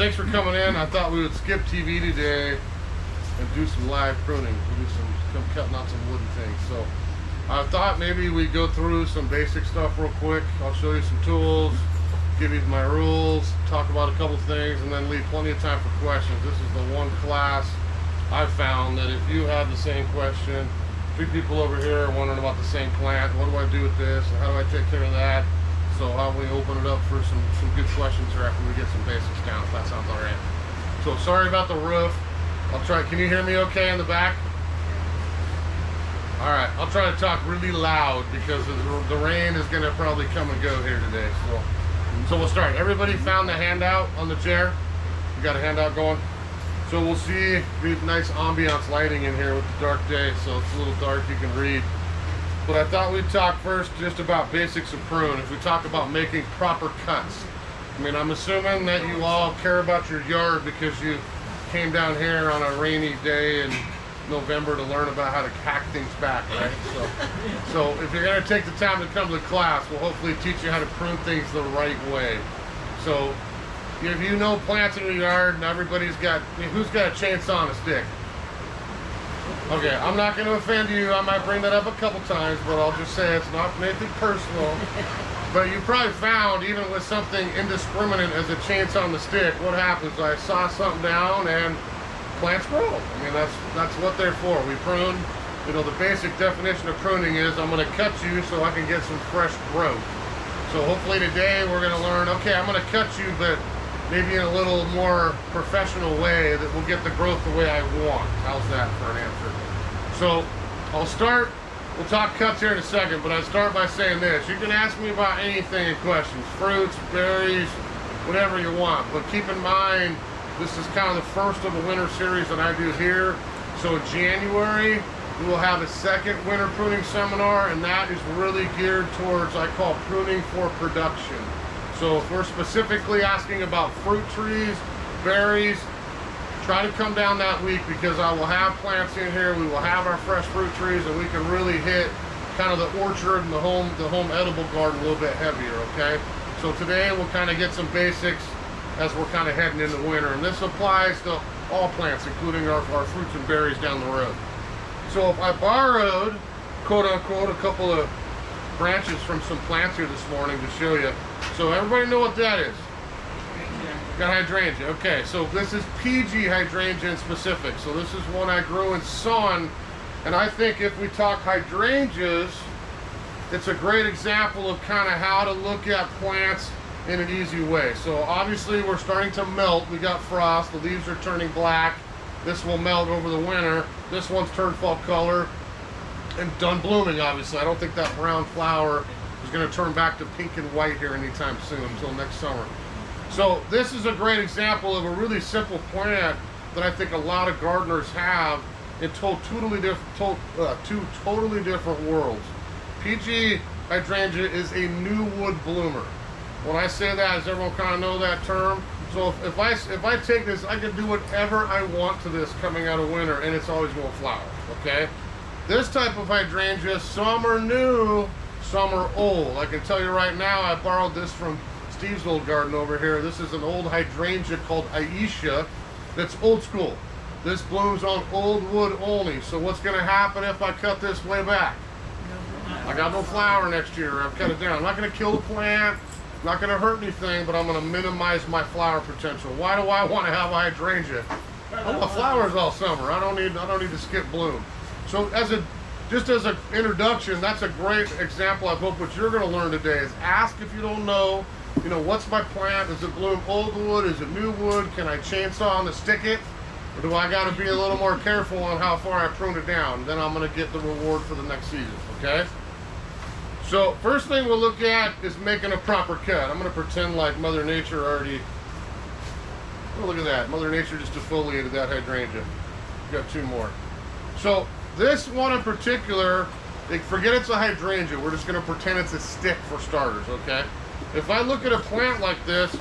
Thanks for coming in. I thought we would skip TV today and do some live pruning. We'll do some cutting out some wooden things. So I thought maybe we'd go through some basic stuff real quick. I'll show you some tools, give you my rules, talk about a couple things, and then leave plenty of time for questions. This is the one class I found that if you have the same question, 3 people over here are wondering about the same plant. What do I do with this? How do I take care of that? So how do we open it up for some good questions here after we get some basics down, if that sounds all right. So sorry about the roof. I'll try. Can you hear me okay in the back? All right. I'll try to talk really loud because the rain is going to probably come and go here today. So we'll start. Everybody found the handout on the chair? You got a handout going? So we'll see nice ambiance lighting in here with the dark day, so it's a little dark, you can read. But I thought we'd talk first just about basics of prune. If we talk about making proper cuts. I mean, I'm assuming that you all care about your yard because you came down here on a rainy day in November to learn about how to hack things back, right? So if you're gonna take the time to come to the class, we'll hopefully teach you how to prune things the right way. So if you know plants in your yard and everybody's got, who's got a chainsaw and a stick? Okay, I'm not going to offend you. I might bring that up a couple times, but I'll just say it's not anything personal. But you probably found, even with something indiscriminate as a chainsaw on the stick, what happens? I saw something down and plants grow. I mean, that's what they're for. We prune. You know, the basic definition of pruning is I'm going to cut you so I can get some fresh growth. So hopefully today we're going to learn, okay, I'm going to cut you, but maybe in a little more professional way that will get the growth the way I want. How's that for an answer? So I'll start, we'll talk cuts here in a second, but I start by saying this. You can ask me about anything in questions, fruits, berries, whatever you want. But keep in mind, this is kind of the first of the winter series that I do here. So in January, we will have a second winter pruning seminar, and that is really geared towards, I call pruning for production. So if we're specifically asking about fruit trees, berries, try to come down that week because I will have plants in here, we will have our fresh fruit trees, and we can really hit kind of the orchard and the home edible garden a little bit heavier, okay? So today we'll kind of get some basics as we're kind of heading into winter. And this applies to all plants, including our fruits and berries down the road. So if I borrowed, quote unquote, a couple of branches from some plants here this morning to show you. So everybody know what that is? Got hydrangea. Okay, so this is PG hydrangea in specific. So this is one I grew in sun, and I think if we talk hydrangeas, it's a great example of kind of how to look at plants in an easy way. So obviously we're starting to melt. We got frost. The leaves are turning black. This will melt over the winter. This one's turned fall color and done blooming, obviously. I don't think that brown flower is going to turn back to pink and white here anytime soon until next summer. So this is a great example of a really simple plant that I think a lot of gardeners have in two totally different worlds. PG hydrangea is a new wood bloomer. When I say that, does everyone kind of know that term? So if I take this, I can do whatever I want to this coming out of winter, and it's always going to flower, okay? This type of hydrangea, some are new, some are old. I can tell you right now, I borrowed this from Steve's old garden over here. This is an old hydrangea called Aisha that's old school. This blooms on old wood only. So what's going to happen if I cut this way back? I got no flower next year. I've cut it down. I'm not going to kill the plant. I'm not going to hurt anything, but I'm going to minimize my flower potential. Why do I want to have a hydrangea? I want flowers all summer. I don't need to skip bloom. So just as an introduction, that's a great example. I hope what you're going to learn today is ask if you don't know, what's my plant? Does it bloom old wood? Is it new wood? Can I chainsaw and stick it? Or do I got to be a little more careful on how far I prune it down? Then I'm going to get the reward for the next season, okay? So first thing we'll look at is making a proper cut. I'm going to pretend like Mother Nature already, oh, look at that. Mother Nature just defoliated that hydrangea. We've got 2 more. So this one in particular, forget it's a hydrangea. We're just going to pretend it's a stick for starters, okay? If I look at a plant like this,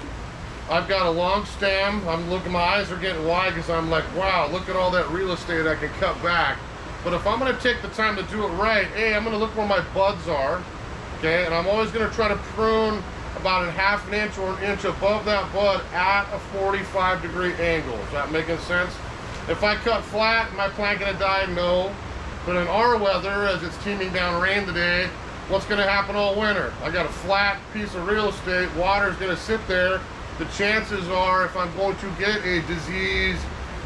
I've got a long stem. My eyes are getting wide because I'm like, wow, look at all that real estate I can cut back. But if I'm going to take the time to do it right, I'm going to look where my buds are, okay? And I'm always going to try to prune about a half an inch or an inch above that bud at a 45-degree angle. Is that making sense? If I cut flat, my plant gonna die? No. But in our weather, as it's teeming down rain today, what's gonna happen all winter? I got a flat piece of real estate, water's gonna sit there. The chances are, if I'm going to get a disease,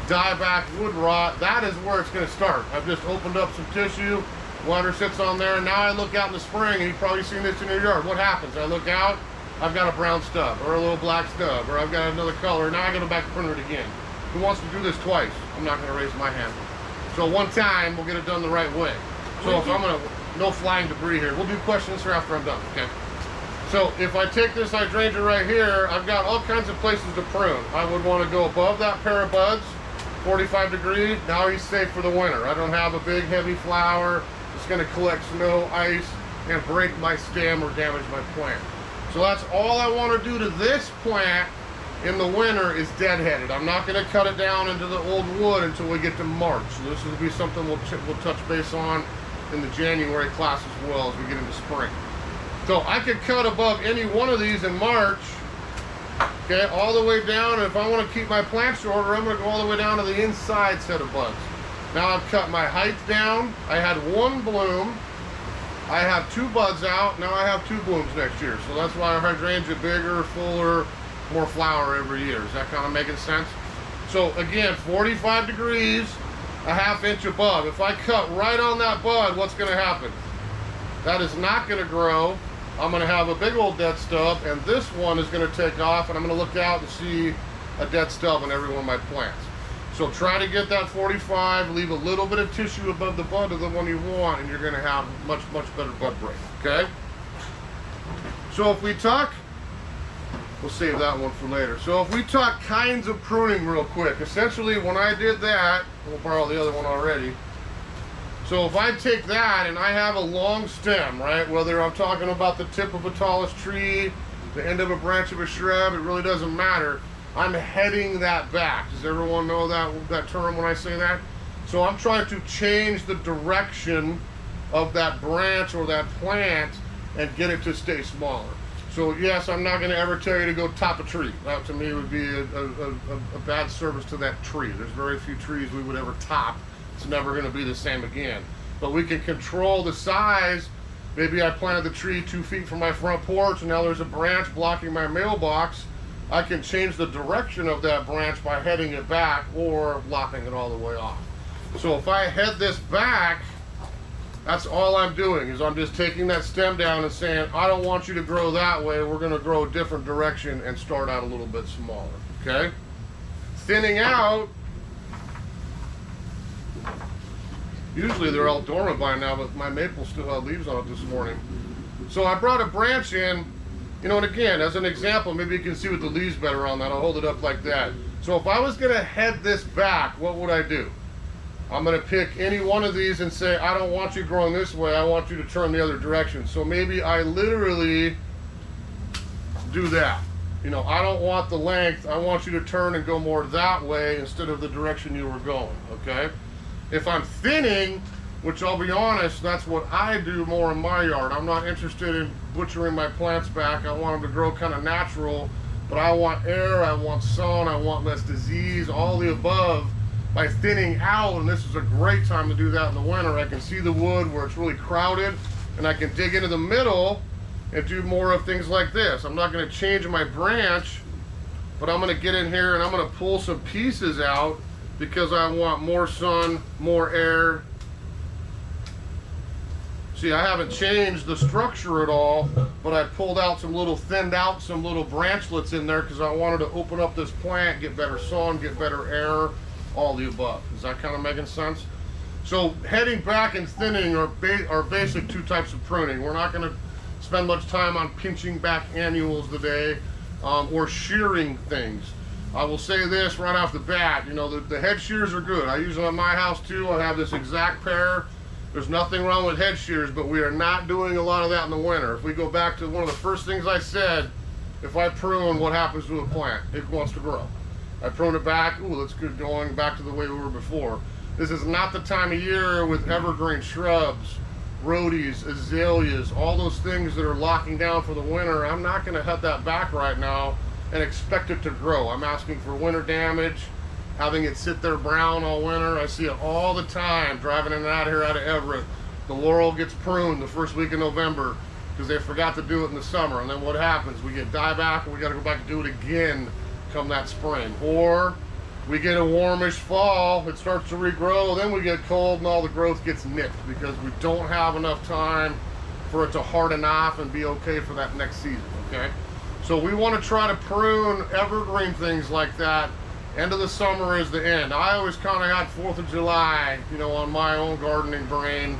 dieback, wood rot, that is where it's gonna start. I've just opened up some tissue, water sits on there, and now I look out in the spring, and you've probably seen this in your yard. What happens? I look out, I've got a brown stub, or a little black stub, or I've got another color, now I go back to prune it again. Who wants to do this twice? I'm not gonna raise my hand. So one time, we'll get it done the right way. So if I'm gonna, no flying debris here. We'll do questions here after I'm done, okay? So if I take this hydrangea right here, I've got all kinds of places to prune. I would wanna go above that pair of buds, 45 degrees, now he's safe for the winter. I don't have a big heavy flower, it's gonna collect snow, ice, and break my stem or damage my plant. So that's all I wanna do to this plant in the winter is deadheaded. I'm not gonna cut it down into the old wood until we get to March. So this will be something we'll touch base on in the January class as well as we get into spring. So I could cut above any one of these in March, okay, all the way down, and if I want to keep my plant shorter, I'm going to go all the way down to the inside set of buds. Now I've cut my height down. I had one bloom. I have 2 buds out. Now I have 2 blooms next year. So that's why our hydrangea bigger, fuller, more flower every year. Is that kind of making sense? So again, 45 degrees, a half inch above. If I cut right on that bud, what's going to happen? That is not going to grow. I'm going to have a big old dead stub, and this one is going to take off, and I'm going to look out and see a dead stub in every one of my plants. So try to get that 45, leave a little bit of tissue above the bud of the one you want, and you're going to have much, much better bud break, okay? So if we talk, we'll save that one for later. So if we talk kinds of pruning real quick, essentially when I did that, we'll borrow the other one already. So if I take that and I have a long stem, right, whether I'm talking about the tip of a tallest tree, the end of a branch of a shrub, it really doesn't matter. I'm heading that back. Does everyone know that term when I say that? So I'm trying to change the direction of that branch or that plant and get it to stay smaller. So yes, I'm not going to ever tell you to go top a tree. That to me would be a bad service to that tree. There's very few trees we would ever top. It's never going to be the same again. But we can control the size. Maybe I planted the tree 2 feet from my front porch and now there's a branch blocking my mailbox. I can change the direction of that branch by heading it back or lopping it all the way off. So if I head this back, that's all I'm doing is I'm just taking that stem down and saying, I don't want you to grow that way. We're going to grow a different direction and start out a little bit smaller, okay? Thinning out, usually they're all dormant by now, but my maple still had leaves on it this morning. So I brought a branch in, you know, and again, as an example, maybe you can see with the leaves better on that. I'll hold it up like that. So if I was gonna head this back, what would I do? I'm gonna pick any one of these and say, I don't want you growing this way, I want you to turn the other direction. So maybe I literally do that. You know, I don't want the length, I want you to turn and go more that way instead of the direction you were going, okay? If I'm thinning, which I'll be honest, that's what I do more in my yard. I'm not interested in butchering my plants back. I want them to grow kind of natural, but I want air, I want sun, I want less disease, all the above. By thinning out, and this is a great time to do that in the winter, I can see the wood where it's really crowded, and I can dig into the middle and do more of things like this. I'm not going to change my branch, but I'm going to get in here and I'm going to pull some pieces out because I want more sun, more air. See, I haven't changed the structure at all, but I pulled out some little, thinned out some little branchlets in there because I wanted to open up this plant, get better sun, get better air, all the above. Is that kind of making sense? So heading back and thinning are basic 2 types of pruning. We're not going to spend much time on pinching back annuals today or shearing things. I will say this right off the bat, you know, the head shears are good. I use them at my house too. I have this exact pair. There's nothing wrong with head shears, but we are not doing a lot of that in the winter. If we go back to one of the first things I said, if I prune, what happens to a plant? It wants to grow. I prune it back, ooh, that's good, going back to the way we were before. This is not the time of year with evergreen shrubs rhodies, azaleas, all those things that are locking down for the winter. I'm not going to cut that back right now and expect it to grow. I'm asking for winter damage, having it sit there brown all winter. I see it all the time driving in and out here out of Everett. The laurel gets pruned the first week of November because they forgot to do it in the summer, and then what happens? We get dieback and we got to go back and do it again come that spring. Or we get a warmish fall, it starts to regrow, then we get cold and all the growth gets nipped because we don't have enough time for it to harden off and be okay for that next season, okay? So we want to try to prune evergreen things like that. End of the summer is the end. I always kind of got 4th of July, you know, on my own gardening brain.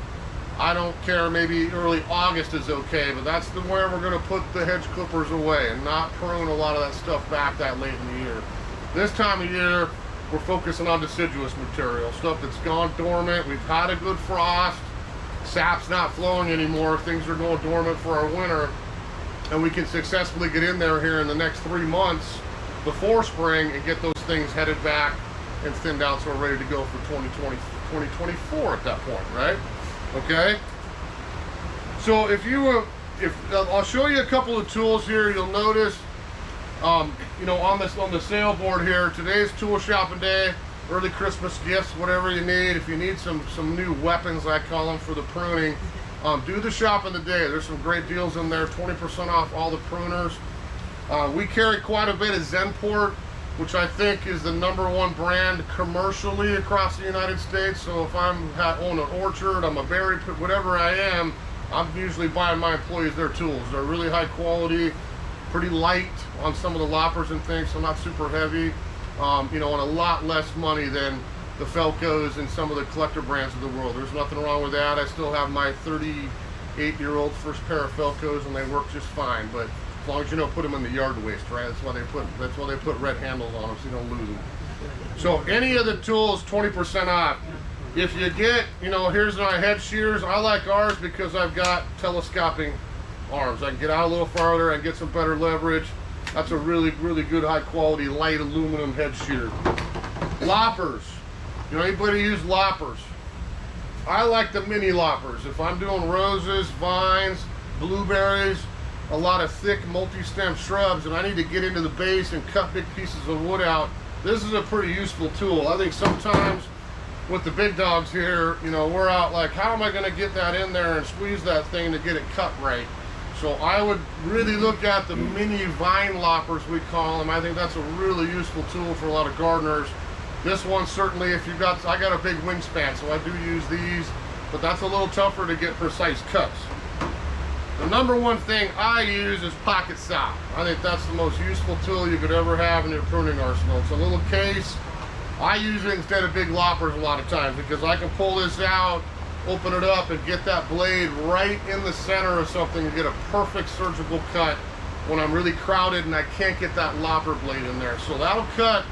I don't care, maybe early August is okay, but that's where we're going to put the hedge clippers away and not prune a lot of that stuff back that late in the year. This time of year, we're focusing on deciduous material, stuff that's gone dormant. We've had a good frost, sap's not flowing anymore, things are going dormant for our winter, and we can successfully get in there here in the next 3 months before spring and get those things headed back and thinned out so we're ready to go for 2024 at that point, right? Okay? So I'll show you a couple of tools here. You'll notice you know, on the sale board here, today's tool shopping day, early Christmas gifts, whatever you need. If you need some new weapons, I call them, for the pruning, do the shopping today. There's some great deals in there, 20% off all the pruners. We carry quite a bit of Zenport, which I think is the #1 brand commercially across the United States. So if I own an orchard, I'm a berry pit, whatever I am, I'm usually buying my employees their tools. They're really high quality, pretty light on some of the loppers and things, so not super heavy, you know, and a lot less money than the Felcos and some of the collector brands of the world. There's nothing wrong with that. I still have my 38-year-old first pair of Felcos and they work just fine, but as long as you don't put them in the yard waste, right? That's why they put red handles on them so you don't lose them. So any of the tools, 20% off. If you get, you know, here's my head shears. I like ours because I've got telescoping arms. I can get out a little farther and get some better leverage. That's a really, really good high quality light aluminum head shear. Loppers. You know, anybody use loppers? I like the mini loppers. If I'm doing roses, vines, blueberries, a lot of thick multi-stem shrubs, and I need to get into the base and cut big pieces of wood out, this is a pretty useful tool. I think sometimes with the big dogs here, you know, we're out like, how am I going to get that in there and squeeze that thing to get it cut right? So I would really look at the mini vine loppers, we call them. I think that's a really useful tool for a lot of gardeners. This one certainly, if you've got, I got a big wingspan, so I do use these, but that's a little tougher to get precise cuts. The #1 thing I use is pocket saw. I think that's the most useful tool you could ever have in your pruning arsenal. It's a little case. I use it instead of big loppers a lot of times because I can pull this out, open it up, and get that blade right in the center of something and get a perfect surgical cut when I'm really crowded and I can't get that lopper blade in there. So that'll cut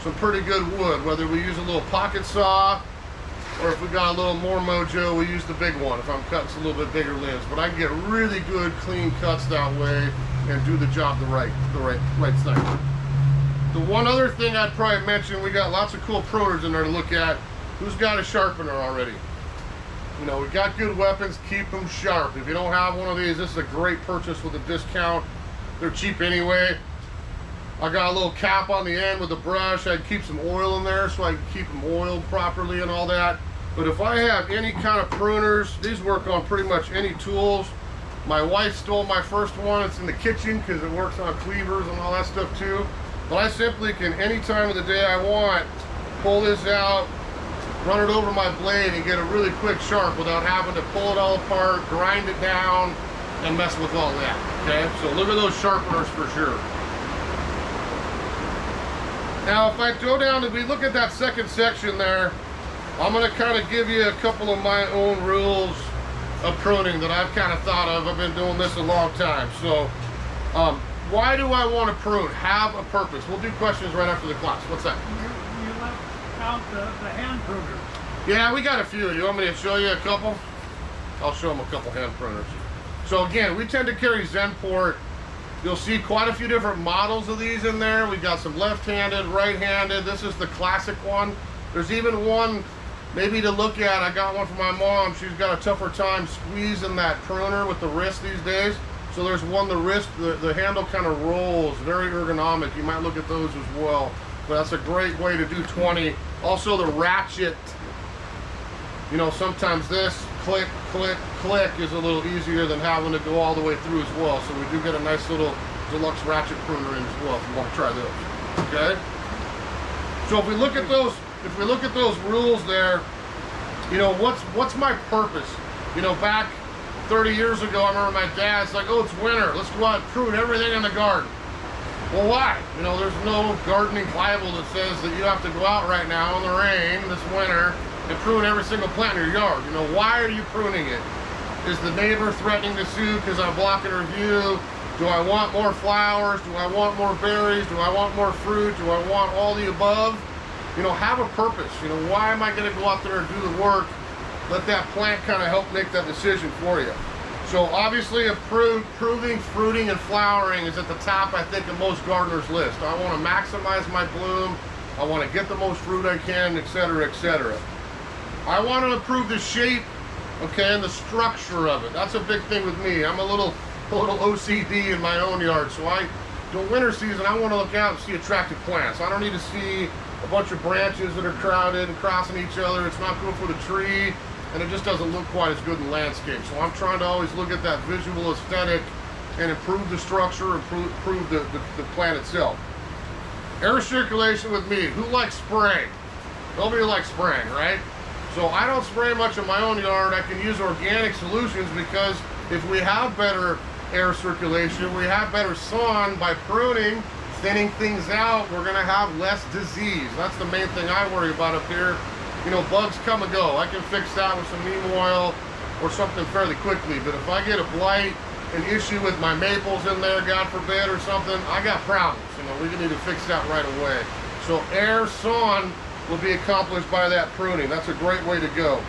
some pretty good wood, whether we use a little pocket saw or if we got a little more mojo, we use the big one if I'm cutting some little bit bigger limbs. But I can get really good clean cuts that way and do the job the right thing. The one other thing I'd probably mention, we got lots of cool pruners in there to look at. Who's got a sharpener already? You know, we got good weapons, keep them sharp. If you don't have one of these, this is a great purchase with a discount. They're cheap anyway. I got a little cap on the end with a brush. I keep some oil in there so I can keep them oiled properly and all that. But if I have any kind of pruners, these work on pretty much any tools. My wife stole my first one. It's in the kitchen because it works on cleavers and all that stuff too. But I simply can, any time of the day I want, pull this out, run it over my blade and get a really quick sharp without having to pull it all apart, grind it down, and mess with all that, okay? So look at those sharpeners for sure. Now if I go down and we look at that second section there, I'm gonna kind of give you a couple of my own rules of pruning that I've kind of thought of. I've been doing this a long time. So why do I want to prune? Have a purpose. We'll do questions right after the class. What's that? You left out the hand pruners. Yeah, we got a few. You want me to show you a couple? I'll show them a couple hand pruners. So again, we tend to carry Zenport. You'll see quite a few different models of these in there. We got some left-handed, right-handed. This is the classic one. There's even one maybe to look at, I got one for my mom. She's got a tougher time squeezing that pruner with the wrist these days. So there's one, the wrist, the handle kind of rolls, very ergonomic. You might look at those as well. But that's a great way to do 20. Also the ratchet, you know, sometimes this click, click, click is a little easier than having to go all the way through as well. So we do get a nice little deluxe ratchet pruner in as well if you want to try those, okay? So if we look at those rules there, you know, what's my purpose? You know, back 30 years ago, I remember my dad's like, oh, it's winter, let's go out and prune everything in the garden. Well, why? You know, there's no gardening Bible that says that you have to go out right now in the rain this winter and prune every single plant in your yard. You know, why are you pruning it? Is the neighbor threatening to sue because I'm blocking her view? Do I want more flowers? Do I want more berries? Do I want more fruit? Do I want all the above? You know, have a purpose. You know, why am I going to go out there and do the work? Let that plant kind of help make that decision for you. So obviously pruning, fruiting, and flowering is at the top, I think, of most gardeners' list. I want to maximize my bloom. I want to get the most fruit I can, etc., etc. I want to improve the shape, okay, and the structure of it. That's a big thing with me. I'm a little OCD in my own yard, so during winter season, I want to look out and see attractive plants. I don't need to see a bunch of branches that are crowded and crossing each other. It's not good for the tree, and it just doesn't look quite as good in landscape. So I'm trying to always look at that visual aesthetic and improve the structure, improve the plant itself. Air circulation with me. Who likes spraying? Nobody likes spraying, right? So I don't spray much in my own yard. I can use organic solutions because if we have better air circulation, we have better sun by pruning, thinning things out, we're gonna have less disease. That's the main thing I worry about up here. You know, bugs come and go. I can fix that with some neem oil or something fairly quickly. But if I get a blight, an issue with my maples in there, God forbid, or something, I got problems. You know, we need to fix that right away. So air, sun will be accomplished by that pruning. That's a great way to go.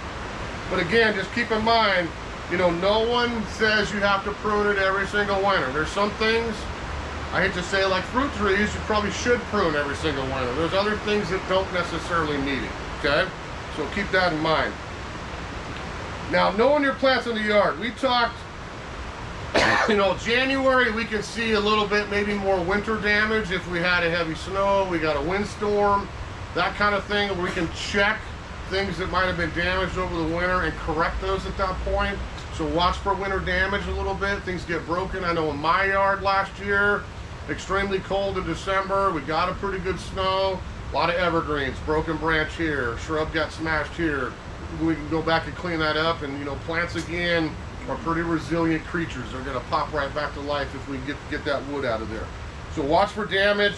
But again, just keep in mind, you know, no one says you have to prune it every single winter. There's some things, I hate to say, like fruit trees, you probably should prune every single winter. There's other things that don't necessarily need it, okay? So keep that in mind. Now, knowing your plants in the yard, we talked, you know, January we can see a little bit maybe more winter damage if we had a heavy snow, we got a windstorm, that kind of thing. We can check things that might have been damaged over the winter and correct those at that point. So watch for winter damage a little bit. Things get broken. I know in my yard last year, extremely cold in December, we got a pretty good snow. A lot of evergreens, broken branch here, shrub got smashed here. We can go back and clean that up, and you know, plants again are pretty resilient creatures. They're gonna pop right back to life if we get that wood out of there. So watch for damage.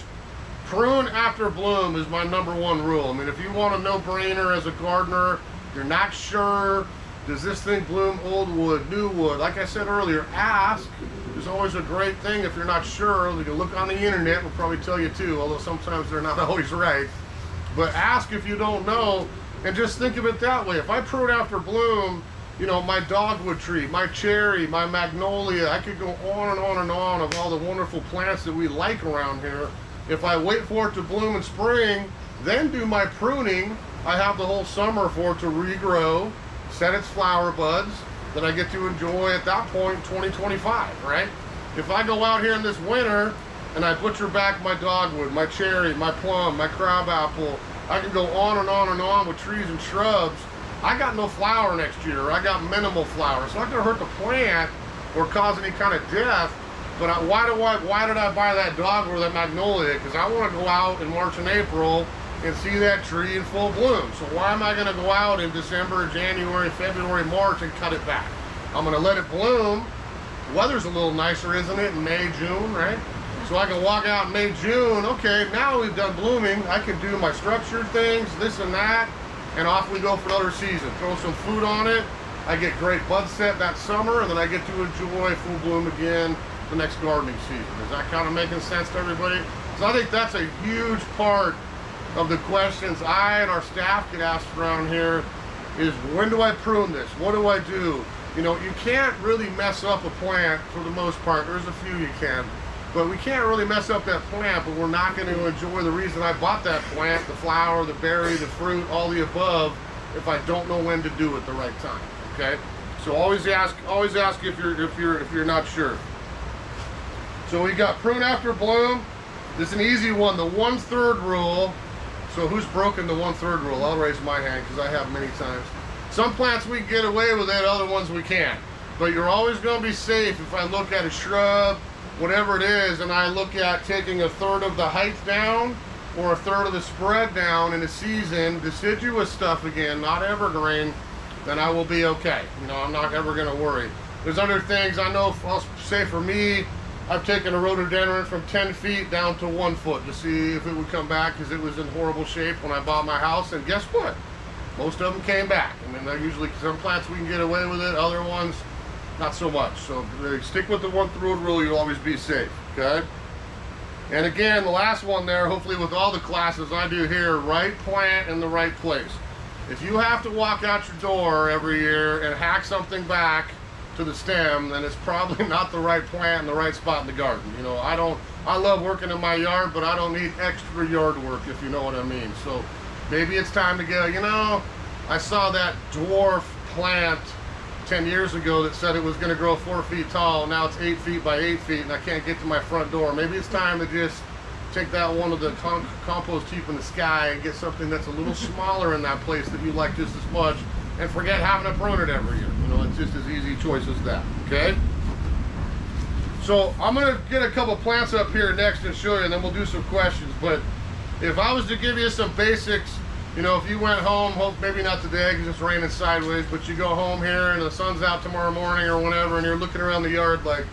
Prune after bloom is my #1 rule. I mean, if you want a no-brainer as a gardener, you're not sure, does this thing bloom old wood, new wood? Like I said earlier, ask is always a great thing. If you're not sure, you can look on the internet, will probably tell you too, although sometimes they're not always right. But ask if you don't know, and just think of it that way. If I prune after bloom, you know, my dogwood tree, my cherry, my magnolia, I could go on and on and on of all the wonderful plants that we like around here. If I wait for it to bloom in spring, then do my pruning, I have the whole summer for it to regrow, set its flower buds, that I get to enjoy at that point in 2025, right? If I go out here in this winter and I butcher back my dogwood, my cherry, my plum, my crabapple, I can go on and on and on with trees and shrubs. I got no flower next year. I got minimal flower. It's not gonna hurt the plant or cause any kind of death, but why did I buy that dogwood or that magnolia? Because I wanna go out in March and April and see that tree in full bloom. So why am I gonna go out in December, January, February, March and cut it back? I'm gonna let it bloom. Weather's a little nicer, isn't it, in May, June, right? So I can walk out in May, June, okay, now we've done blooming, I can do my structured things, this and that, and off we go for another season. Throw some food on it, I get great bud set that summer, and then I get to enjoy full bloom again the next gardening season. Is that kind of making sense to everybody? So I think that's a huge part of the questions I and our staff get asked around here is, when do I prune this? What do I do? You know, you can't really mess up a plant for the most part. There's a few you can, but we can't really mess up that plant, but we're not going to enjoy the reason I bought that plant, the flower, the berry, the fruit, all the above, if I don't know when to do it the right time. Okay, so always ask if you're not sure. So we got prune after bloom. This is an easy one, the 1/3 rule. So who's broken the 1/3 rule? I'll raise my hand because I have many times. Some plants we can get away with it, other ones we can't. But you're always going to be safe if I look at a shrub, whatever it is, and I look at taking 1/3 of the height down or 1/3 of the spread down in a season, deciduous stuff again, not evergreen, then I will be okay. You know, I'm not ever going to worry. There's other things I know, I'll say for me, I've taken a rhododendron from 10 feet down to 1 foot to see if it would come back because it was in horrible shape when I bought my house, and guess what? Most of them came back. I mean, they're usually, some plants we can get away with it, other ones not so much. So stick with the 1/3 rule, you'll always be safe, okay? And again, the last one there, hopefully with all the classes I do here, right plant in the right place. If you have to walk out your door every year and hack something back to the stem, then it's probably not the right plant in the right spot in the garden. You know, I love working in my yard, but I don't need extra yard work, if you know what I mean. So maybe it's time to go, you know, I saw that dwarf plant 10 years ago that said it was going to grow 4 feet tall. Now it's 8 feet by 8 feet and I can't get to my front door. Maybe it's time to just take that one of the compost heap in the sky and get something that's a little smaller in that place that you like just as much, and forget having to prune it every year. You know, it's just as easy choice as that, okay? So I'm going to get a couple plants up here next and show you, and then we'll do some questions. But if I was to give you some basics, you know, if you went home, hope maybe not today because it's raining sideways, but you go home here and the sun's out tomorrow morning or whatever, and you're looking around the yard like,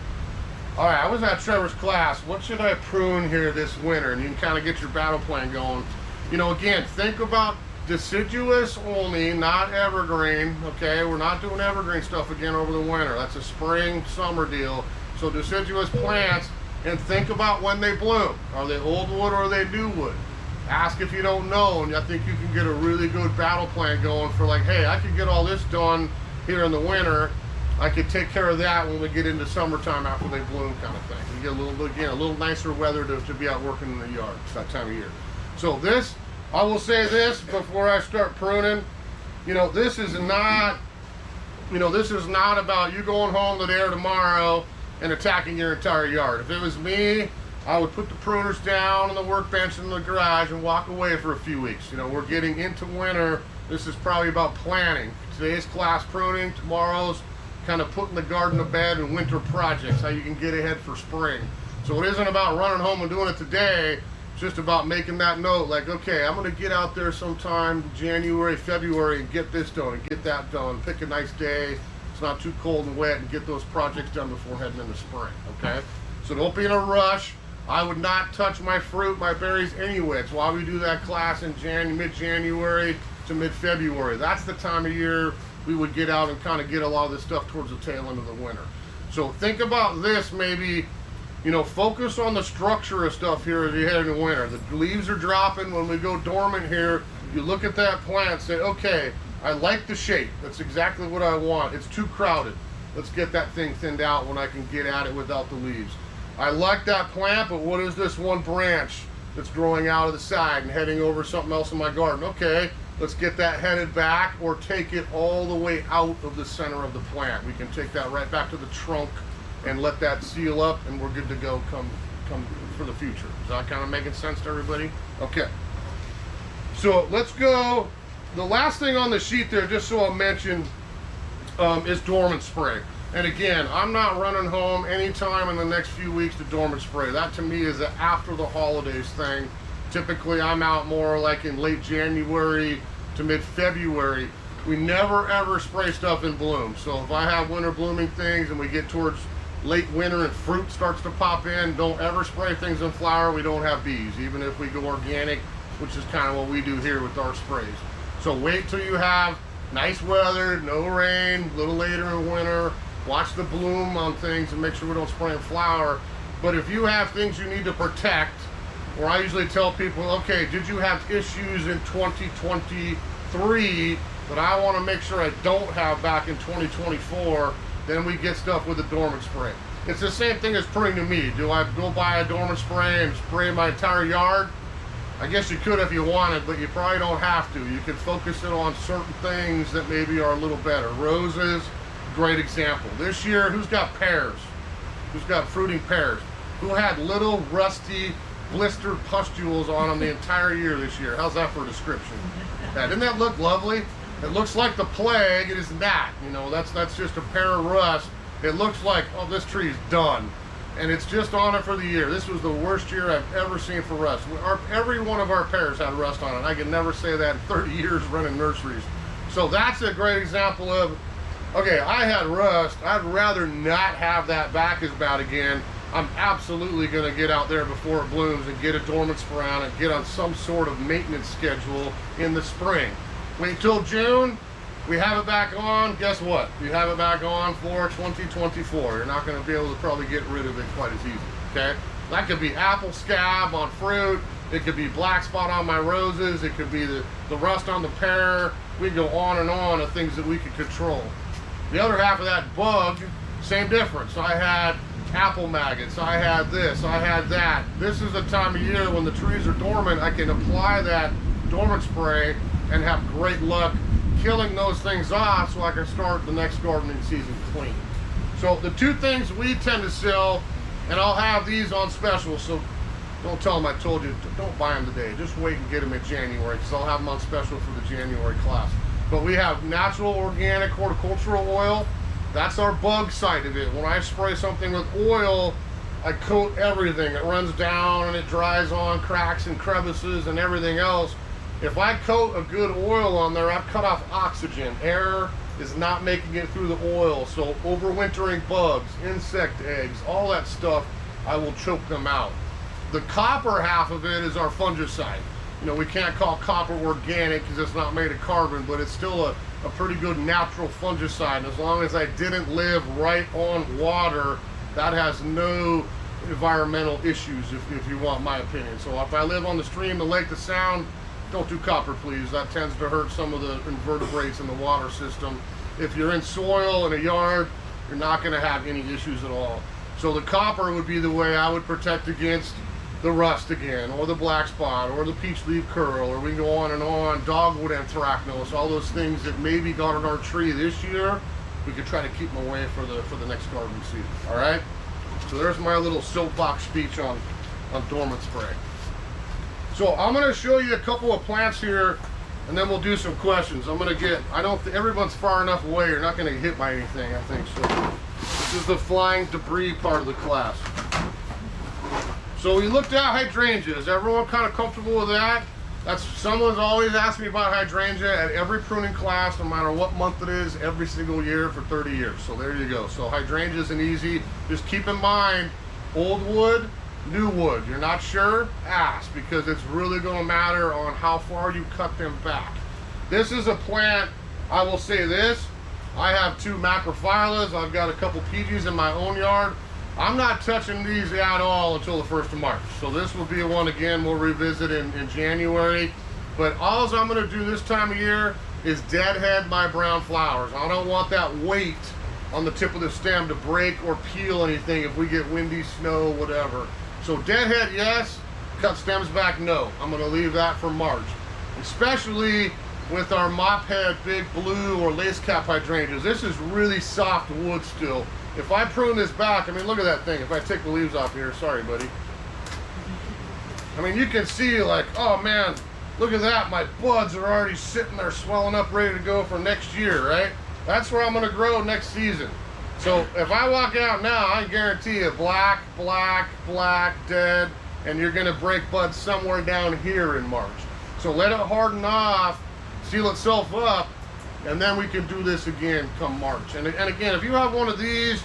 all right, I was at Trevor's class, what should I prune here this winter? And you can kind of get your battle plan going. You know, again, think about deciduous only, not evergreen, okay? We're not doing evergreen stuff again over the winter. That's a spring, summer deal. So deciduous plants, and think about when they bloom. Are they old wood or are they new wood? Ask if you don't know, and I think you can get a really good battle plan going for like, hey, I could get all this done here in the winter. I could take care of that when we get into summertime after they bloom, kind of thing. You get a little nicer weather to be out working in the yard. It's that time of year. So this, I will say this before I start pruning, you know, this is not about you going home today or tomorrow and attacking your entire yard. If it was me, I would put the pruners down on the workbench in the garage and walk away for a few weeks. You know, we're getting into winter. This is probably about planning. Today's class pruning, tomorrow's kind of putting the garden to bed and winter projects, how you can get ahead for spring. So it isn't about running home and doing it today. It's just about making that note, like, okay, I'm going to get out there sometime January, February and get this done and get that done. Pick a nice day. It's not too cold and wet, and get those projects done before heading into spring, okay? So don't be in a rush. I would not touch my fruit, my berries anyway. It's why we do that class in mid-January to mid-February. That's the time of year we would get out and kind of get a lot of this stuff towards the tail end of the winter. So think about this, maybe, you know, focus on the structure of stuff here as you head into winter. The leaves are dropping. When we go dormant here, you look at that plant and say, okay, I like the shape. That's exactly what I want. It's too crowded. Let's get that thing thinned out when I can get at it without the leaves. I like that plant, but what is this one branch that's growing out of the side and heading over something else in my garden? Okay, let's get that headed back, or take it all the way out of the center of the plant. We can take that right back to the trunk and let that seal up, and we're good to go come for the future. Is that kind of making sense to everybody? Okay. So let's go. The last thing on the sheet there, just so I'll mention, is dormant spray. And again, I'm not running home anytime in the next few weeks to dormant spray. That to me is an after the holidays thing. Typically I'm out more like in late January to mid-February. We never ever spray stuff in bloom. So if I have winter blooming things and we get towards late winter and fruit starts to pop in, don't ever spray things in flower. We don't have bees, even if we go organic, which is kind of what we do here with our sprays. So wait till you have nice weather, no rain, a little later in winter. Watch the bloom on things and make sure we don't spray in flower. But if you have things you need to protect, or I usually tell people, okay, did you have issues in 2023 that I want to make sure I don't have back in 2024, then we get stuff with a dormant spray. It's the same thing as pruning to me. Do I go buy a dormant spray and spray my entire yard? I guess you could if you wanted, but you probably don't have to. You can focus it on certain things that maybe are a little better. Roses, great example. This year, who's got pears? Who's got fruiting pears? Who had little rusty blistered pustules on them the entire year this year? How's that for a description? Didn't that look lovely? It looks like the plague. It is not. You know, that's just a pear of rust. It looks like, oh, this tree is done. And it's just on it for the year. This was the worst year I've ever seen for rust. Every one of our pears had rust on it. I can never say that in 30 years running nurseries. So that's a great example of, okay, I had rust. I'd rather not have that back as bad again. I'm absolutely going to get out there before it blooms and get a dormant spray on it, get on some sort of maintenance schedule in the spring. Wait till June. We have it back on, guess what? You have it back on for 2024. You're not gonna be able to probably get rid of it quite as easy, okay? That could be apple scab on fruit. It could be black spot on my roses. It could be the rust on the pear. We go on and on of things that we could control. The other half of that bug, same difference. I had apple maggots, I had this, I had that. This is the time of year when the trees are dormant. I can apply that dormant spray and have great luck killing those things off so I can start the next gardening season clean. So the two things we tend to sell, and I'll have these on special, so don't tell them I told you, don't buy them today. Just wait and get them in January, because I'll have them on special for the January class. But we have natural organic horticultural oil. That's our bug side of it. When I spray something with oil, I coat everything. It runs down and it dries on cracks and crevices and everything else. If I coat a good oil on there, I've cut off oxygen. Air is not making it through the oil. So overwintering bugs, insect eggs, all that stuff, I will choke them out. The copper half of it is our fungicide. You know, we can't call copper organic because it's not made of carbon, but it's still a pretty good natural fungicide. And as long as I didn't live right on water, that has no environmental issues, if you want my opinion. So if I live on the stream, the lake, the sound, don't do copper, please. That tends to hurt some of the invertebrates in the water system. If you're in soil in a yard, you're not going to have any issues at all. So the copper would be the way I would protect against the rust again, or the black spot, or the peach leaf curl, or we can go on and on, dogwood anthracnose, all those things that maybe got on our tree this year, we could try to keep them away for the next garden season. All right? So there's my little soapbox speech on dormant spray. So I'm going to show you a couple of plants here, and then we'll do some questions. I'm going to get, I don't think everyone's far enough away, you're not going to get hit by anything, I think. So this is the flying debris part of the class. So we looked at hydrangeas. Everyone kind of comfortable with that? Someone's always asked me about hydrangea at every pruning class, no matter what month it is, every single year for 30 years. So there you go. So hydrangea is an easy, just keep in mind, old wood, new wood. You're not sure? Ask, because it's really going to matter on how far you cut them back. This is a plant, I will say this, I have 2 macrophyllus, I've got a couple PGs in my own yard. I'm not touching these at all until the 1st of March. So this will be one again we'll revisit in January. But all I'm going to do this time of year is deadhead my brown flowers. I don't want that weight on the tip of the stem to break or peel anything if we get windy, snow, whatever. So deadhead, yes. Cut stems back, no. I'm going to leave that for March. Especially with our mop head, big blue or lace cap hydrangeas. This is really soft wood still. If I prune this back, I mean, look at that thing. If I take the leaves off here, sorry, buddy. I mean, you can see like, oh man, look at that. My buds are already sitting there swelling up, ready to go for next year, right? That's where I'm going to grow next season. So if I walk out now, I guarantee you black, black, black, dead, and you're going to break buds somewhere down here in March. So let it harden off, seal itself up, and then we can do this again come March. And again, if you have one of these,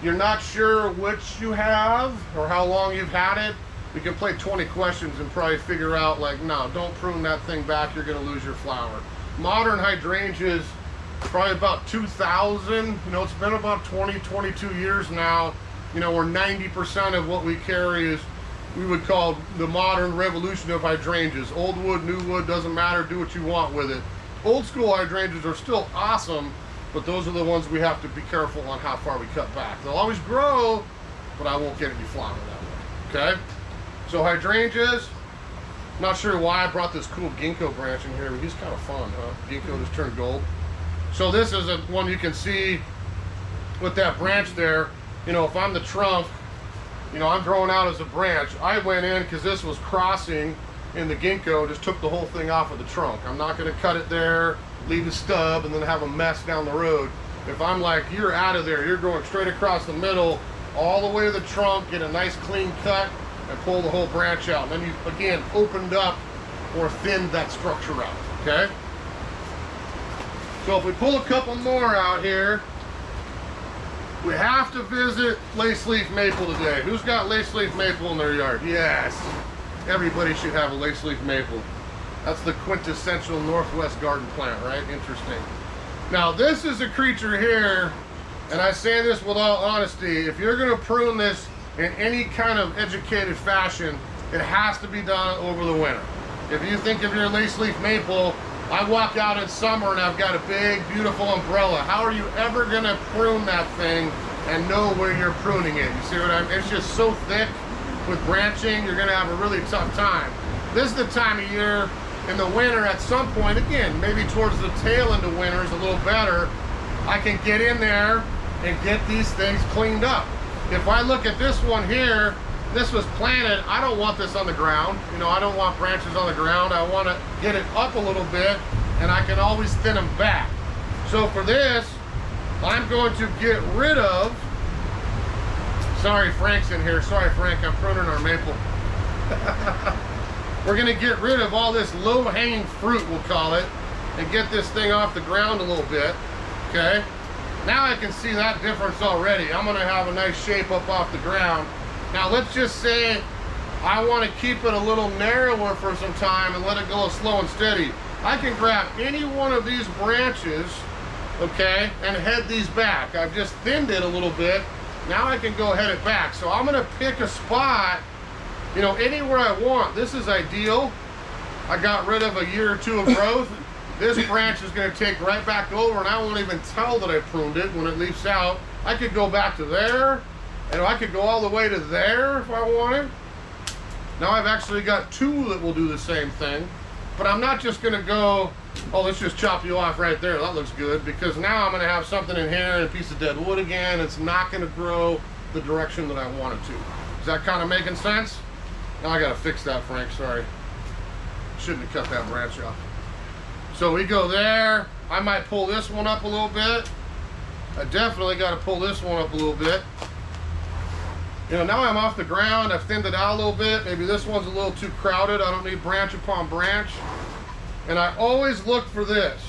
you're not sure which you have or how long you've had it, we can play 20 questions and probably figure out like, no, don't prune that thing back, you're going to lose your flower. Modern hydrangeas, probably about 2000, you know, it's been about 20, 22 years now, you know, where 90% of what we carry is, we would call the modern revolution of hydrangeas. Old wood, new wood, doesn't matter, do what you want with it. Old school hydrangeas are still awesome, but those are the ones we have to be careful on how far we cut back. They'll always grow, but I won't get any flower that way, okay? So hydrangeas, Not sure why I brought this cool ginkgo branch in here, but he's kind of fun, huh? Ginkgo just turned gold. So this is one you can see with that branch there. You know, if I'm the trunk, you know, I'm growing out as a branch. I went in because this was crossing in the ginkgo, just took the whole thing off of the trunk. I'm not going to cut it there, leave the stub, and then have a mess down the road. If I'm like, you're out of there, you're going straight across the middle, all the way to the trunk, get a nice clean cut, and pull the whole branch out. And then you, again, opened up or thinned that structure out, okay? So if we pull a couple more out here, we have to visit lace leaf maple today. Who's got lace leaf maple in their yard? Yes. Everybody should have a lace leaf maple. That's the quintessential Northwest garden plant, right? Interesting. Now this is a creature here, and I say this with all honesty, if you're gonna prune this in any kind of educated fashion, it has to be done over the winter. If you think of your lace leaf maple, I walk out in summer and I've got a big, beautiful umbrella. How are you ever gonna prune that thing and know where you're pruning it? You see what I mean? It's just so thick with branching, you're gonna have a really tough time. This is the time of year in the winter at some point, again, maybe towards the tail end of winter is a little better, I can get in there and get these things cleaned up. If I look at this one here, this was planted, I don't want this on the ground. You know, I don't want branches on the ground. I want to get it up a little bit, and I can always thin them back. So for this, I'm going to get rid of, sorry, Frank's in here. Sorry, Frank, I'm pruning our maple. We're going to get rid of all this low-hanging fruit, we'll call it, and get this thing off the ground a little bit, okay? Now I can see that difference already. I'm going to have a nice shape up off the ground. Now let's just say I want to keep it a little narrower for some time and let it go slow and steady. I can grab any one of these branches, okay, and head these back. I've just thinned it a little bit. Now I can go head it back. So I'm going to pick a spot, you know, anywhere I want. This is ideal. I got rid of a year or two of growth. This branch is going to take right back over, and I won't even tell that I pruned it when it leaves out. I could go back to there, and I could go all the way to there if I wanted. Now I've actually got two that will do the same thing, but I'm not just going to go, oh, let's just chop you off right there. That looks good, because now I'm going to have something in here and a piece of dead wood again. It's not going to grow the direction that I want it to. Is that kind of making sense? Now I got to fix that, Frank. Sorry. Shouldn't have cut that branch off. So we go there. I might pull this one up a little bit. I definitely got to pull this one up a little bit. You know, now I'm off the ground. I've thinned it out a little bit. Maybe this one's a little too crowded. I don't need branch upon branch. And I always look for this,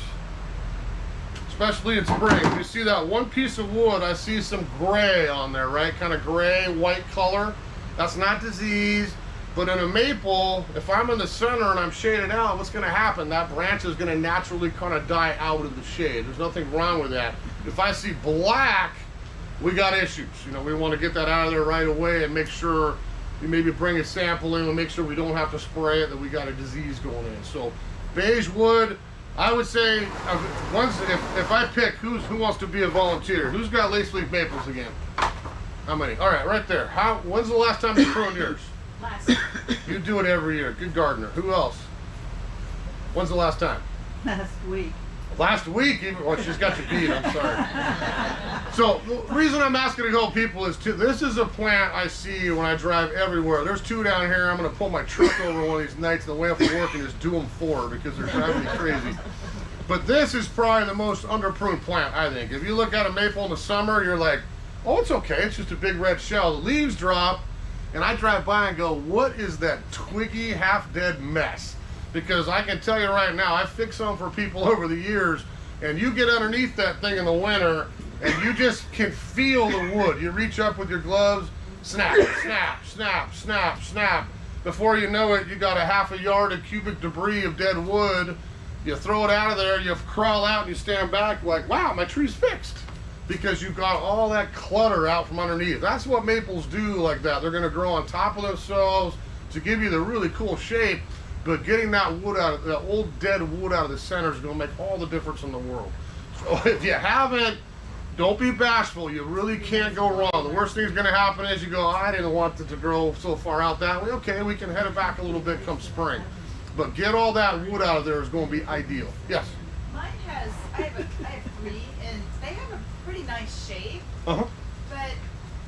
especially in spring. You see that one piece of wood, I see some gray on there, right? Kind of gray, white color. That's not disease. But in a maple, if I'm in the center and I'm shaded out, what's going to happen? That branch is going to naturally kind of die out of the shade. There's nothing wrong with that. If I see black, we got issues. You know, we want to get that out of there right away and make sure we maybe bring a sample in and make sure we don't have to spray it, that we got a disease going in. So beige wood, I would say, if I pick who wants to be a volunteer, who's got lace leaf maples again? How many? All right, right there. When's the last time you pruned yours? Last. You do it every year. Good gardener. Who else? When's the last time? Last week. Last week? Even, well, she's got you beat. I'm sorry. So the reason I'm asking to help people is this is a plant I see when I drive everywhere. There's two down here. I'm going to pull my truck over one of these nights on the way up to work and just do them 4 because they're driving me crazy. But this is probably the most under-pruned plant, I think. If you look at a maple in the summer, you're like, oh, it's okay. It's just a big red shell. The leaves drop. And I drive by and go, what is that twiggy, half-dead mess? Because I can tell you right now, I fixed some for people over the years, and you get underneath that thing in the winter, and you just can feel the wood. You reach up with your gloves, snap, snap, snap, snap, snap. Before you know it, you got a half a yard of cubic debris of dead wood. You throw it out of there, you crawl out, and you stand back like, wow, my tree's fixed. Because you've got all that clutter out from underneath. That's what maples do like that. They're gonna grow on top of themselves to give you the really cool shape, but getting that wood out of, that old dead wood out of the center is gonna make all the difference in the world. So if you haven't, don't be bashful. You really can't go wrong. The worst thing that's gonna happen is you go, I didn't want it to grow so far out that way. Okay, we can head it back a little bit come spring. but get all that wood out of there is going to be ideal. Yes? Mine has, I have 3, and they have a pretty nice shape. Uh-huh. But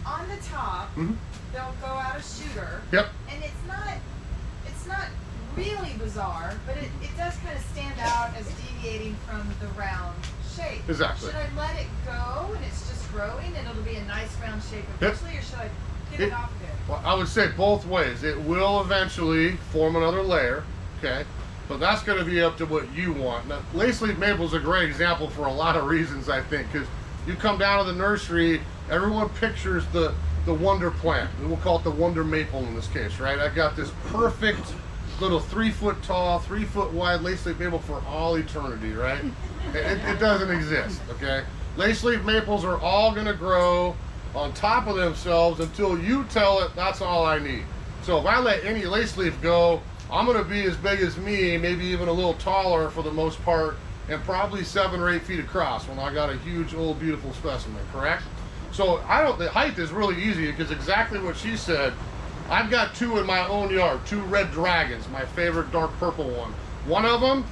on the top, Mm-hmm. they'll go out a shooter. Yep. And it's not really bizarre, but it does kind of stand out as deviating from the round shape. Exactly. Should I let it go and it's just growing and it'll be a nice round shape eventually, or should I get it off of it? Well, I would say both ways. It will eventually form another layer, okay? But that's going to be up to what you want. Now, lace leaf maple is a great example for a lot of reasons, I think, because you come down to the nursery, everyone pictures the wonder plant. We'll call it the wonder maple in this case, right? I got this perfect little 3-foot tall, 3-foot wide lace leaf maple for all eternity, right? It doesn't exist, okay? Lace leaf maples are all going to grow on top of themselves until you tell it that's all I need. So if I let any lace leaf go, I'm going to be as big as me, maybe even a little taller for the most part, and probably 7 or 8 feet across when I got a huge, old, beautiful specimen, correct? So the height is really easy because exactly what she said. I've got 2 in my own yard, 2 red dragons, my favorite dark purple one. One of them,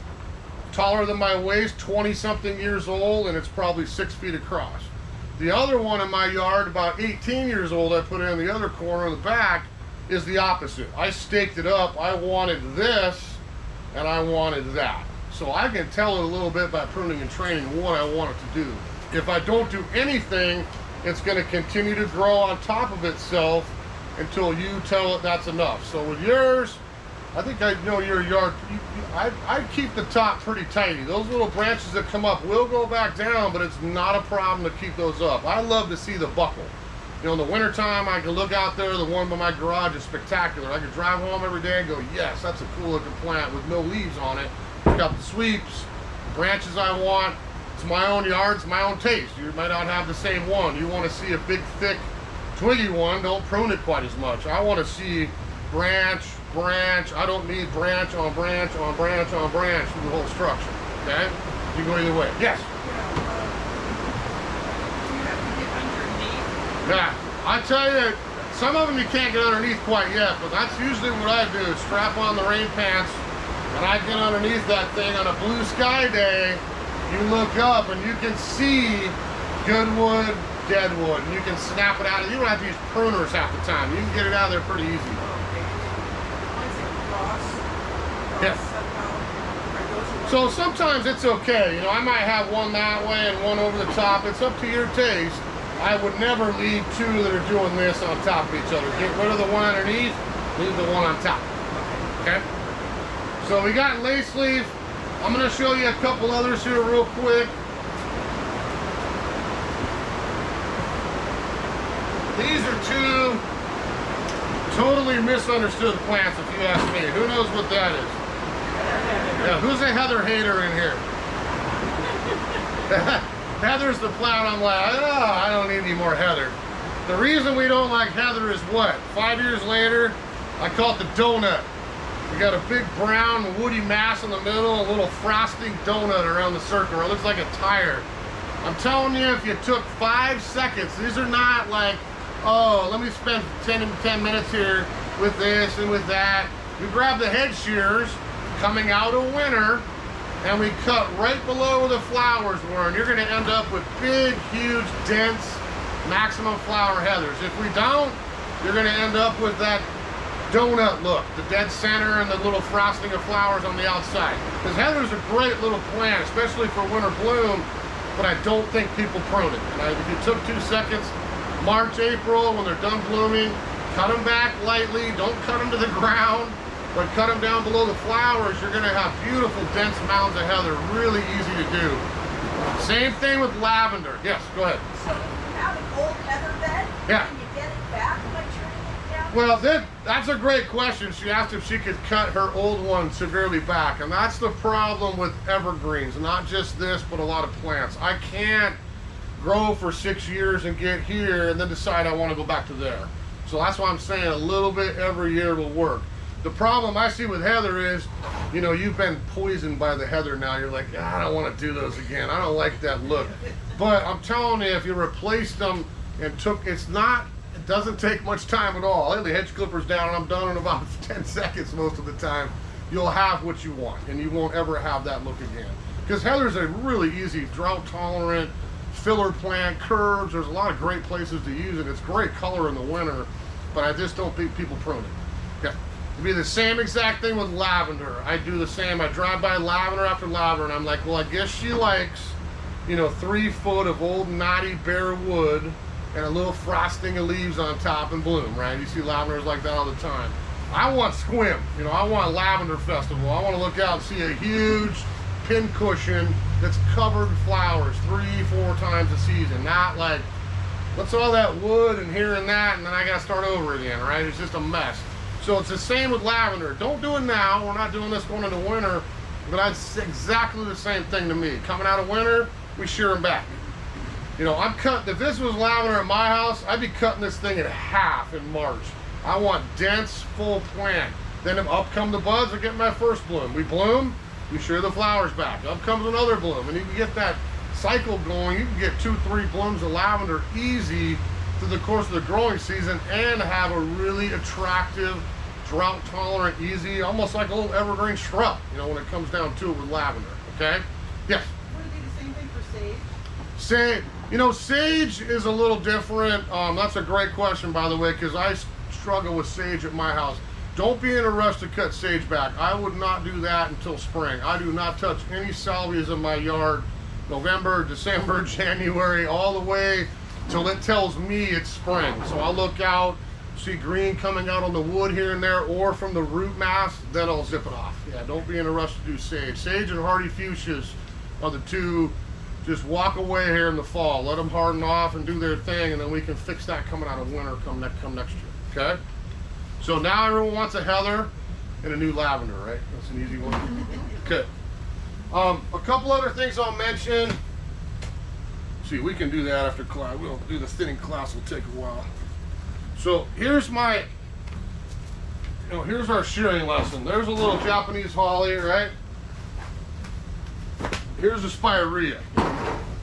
taller than my waist, 20-something years old, and it's probably 6 feet across. The other one in my yard, about 18 years old, I put it in the other corner in the back, is the opposite. I staked it up. I wanted this, and I wanted that. So I can tell it a little bit by pruning and training what I want it to do. If I don't do anything, it's going to continue to grow on top of itself until you tell it that's enough. So with yours, I think I know your yard, I'd keep the top pretty tidy. Those little branches that come up will go back down, but it's not a problem to keep those up. I love to see the buckle. You know, in the wintertime, I can look out there, the one by my garage is spectacular. I can drive home every day and go, yes, that's a cool looking plant with no leaves on it. It's got the sweeps, the branches I want. It's my own yard, it's my own taste. You might not have the same one. You want to see a big, thick, twiggy one, don't prune it quite as much. I want to see branch, I don't need branch on branch on branch on branch through the whole structure, okay? You go either way. Yes? Yeah, I tell you, some of them you can't get underneath quite yet, but that's usually what I do, strap on the rain pants, and I get underneath that thing on a blue sky day. You look up and you can see good wood, dead wood, and you can snap it out. You don't have to use pruners half the time. You can get it out of there pretty easy. Yeah. So sometimes it's okay. You know, I might have one that way and one over the top. It's up to your taste. I would never leave 2 that are doing this on top of each other. Get rid of the one underneath, leave the one on top. Okay? So we got lace leaf. I'm going to show you a couple others here real quick. These are 2 totally misunderstood plants, if you ask me. Who knows what that is? Yeah, who's a heather hater in here? Heather's the plant I'm like, oh, I don't need any more heather. The reason we don't like heather is what? 5 years later, I call it the donut. We got a big brown woody mass in the middle, a little frosty donut around the circle. It looks like a tire. I'm telling you, if you took 5 seconds, these are not like, oh, let me spend 10 minutes here with this and with that. We grab the head shears coming out of winter, and we cut right below where the flowers were, and you're going to end up with big, huge, dense, maximum flower heathers. If we don't, you're going to end up with that donut look, the dead center and the little frosting of flowers on the outside. Because heather's a great little plant, especially for winter bloom, but I don't think people prune it. And if you took 2 seconds, March, April, when they're done blooming, cut them back lightly, don't cut them to the ground, but cut them down below the flowers. You're going to have beautiful, dense mounds of heather, really easy to do. Same thing with lavender. Yes, go ahead. So if you have an old heather bed, yeah, can you get it back by turning it down? Well, that's a great question. She asked if she could cut her old one severely back, and that's the problem with evergreens, not just this, but a lot of plants. I can't grow for 6 years and get here and then decide I want to go back to there. So that's why I'm saying a little bit every year will work. The problem I see with heather is, you know, you've been poisoned by the heather now. You're like, I don't want to do those again. I don't like that look. But I'm telling you, if you replaced them and it doesn't take much time at all. I lay the hedge clippers down and I'm done in about 10 seconds most of the time. you'll have what you want, and you won't ever have that look again. Because heather's a really easy, drought tolerant, filler plant, curves. There's a lot of great places to use it. It's great color in the winter, but I just don't think people prune it. Okay. It'd be the same exact thing with lavender. I do the same. I drive by lavender after lavender, and I'm like, well, I guess she likes, you know, 3 foot of old knotty bare wood and a little frosting of leaves on top and bloom, right? You see lavenders like that all the time. I want squim, you know, I want lavender festival. I want to look out and see a huge pin cushion that's covered in flowers 3-4 times a season. Not like, what's all that wood and here and that, and then I gotta start over again, right? It's just a mess. So it's the same with lavender. Don't do it now. We're not doing this going into winter, but that's exactly the same thing to me. Coming out of winter, we shear them back. You know, if this was lavender at my house, I'd be cutting this thing in half in March. I want dense, full plant. Then up come the buds, I get my first bloom. We bloom, we shear the flowers back. Up comes another bloom, and you can get that cycle going. You can get 2-3 blooms of lavender easy through the course of the growing season and have a really attractive, drought tolerant, easy, almost like a little evergreen shrub, you know, when it comes down to it with lavender, okay? Yes? Would it be the same thing for sage? Sage, you know, sage is a little different. That's a great question, by the way, because I struggle with sage at my house. Don't be in a rush to cut sage back. I would not do that until spring. I do not touch any salvias in my yard November, December, January, all the way till it tells me it's spring. So I'll look out, see green coming out on the wood here and there, or from the root mass, then I'll zip it off. Yeah, don't be in a rush to do sage. Sage and hardy fuchsias are the two. Just walk away here in the fall. Let them harden off and do their thing, and then we can fix that coming out of winter come next year, okay? So now everyone wants a heather and a new lavender, right? That's an easy one. Okay. A couple other things I'll mention. See, we can do that after class. We'll do the thinning class, will take a while. So here's my, here's our shearing lesson. There's a little Japanese holly, right? Here's a spirea.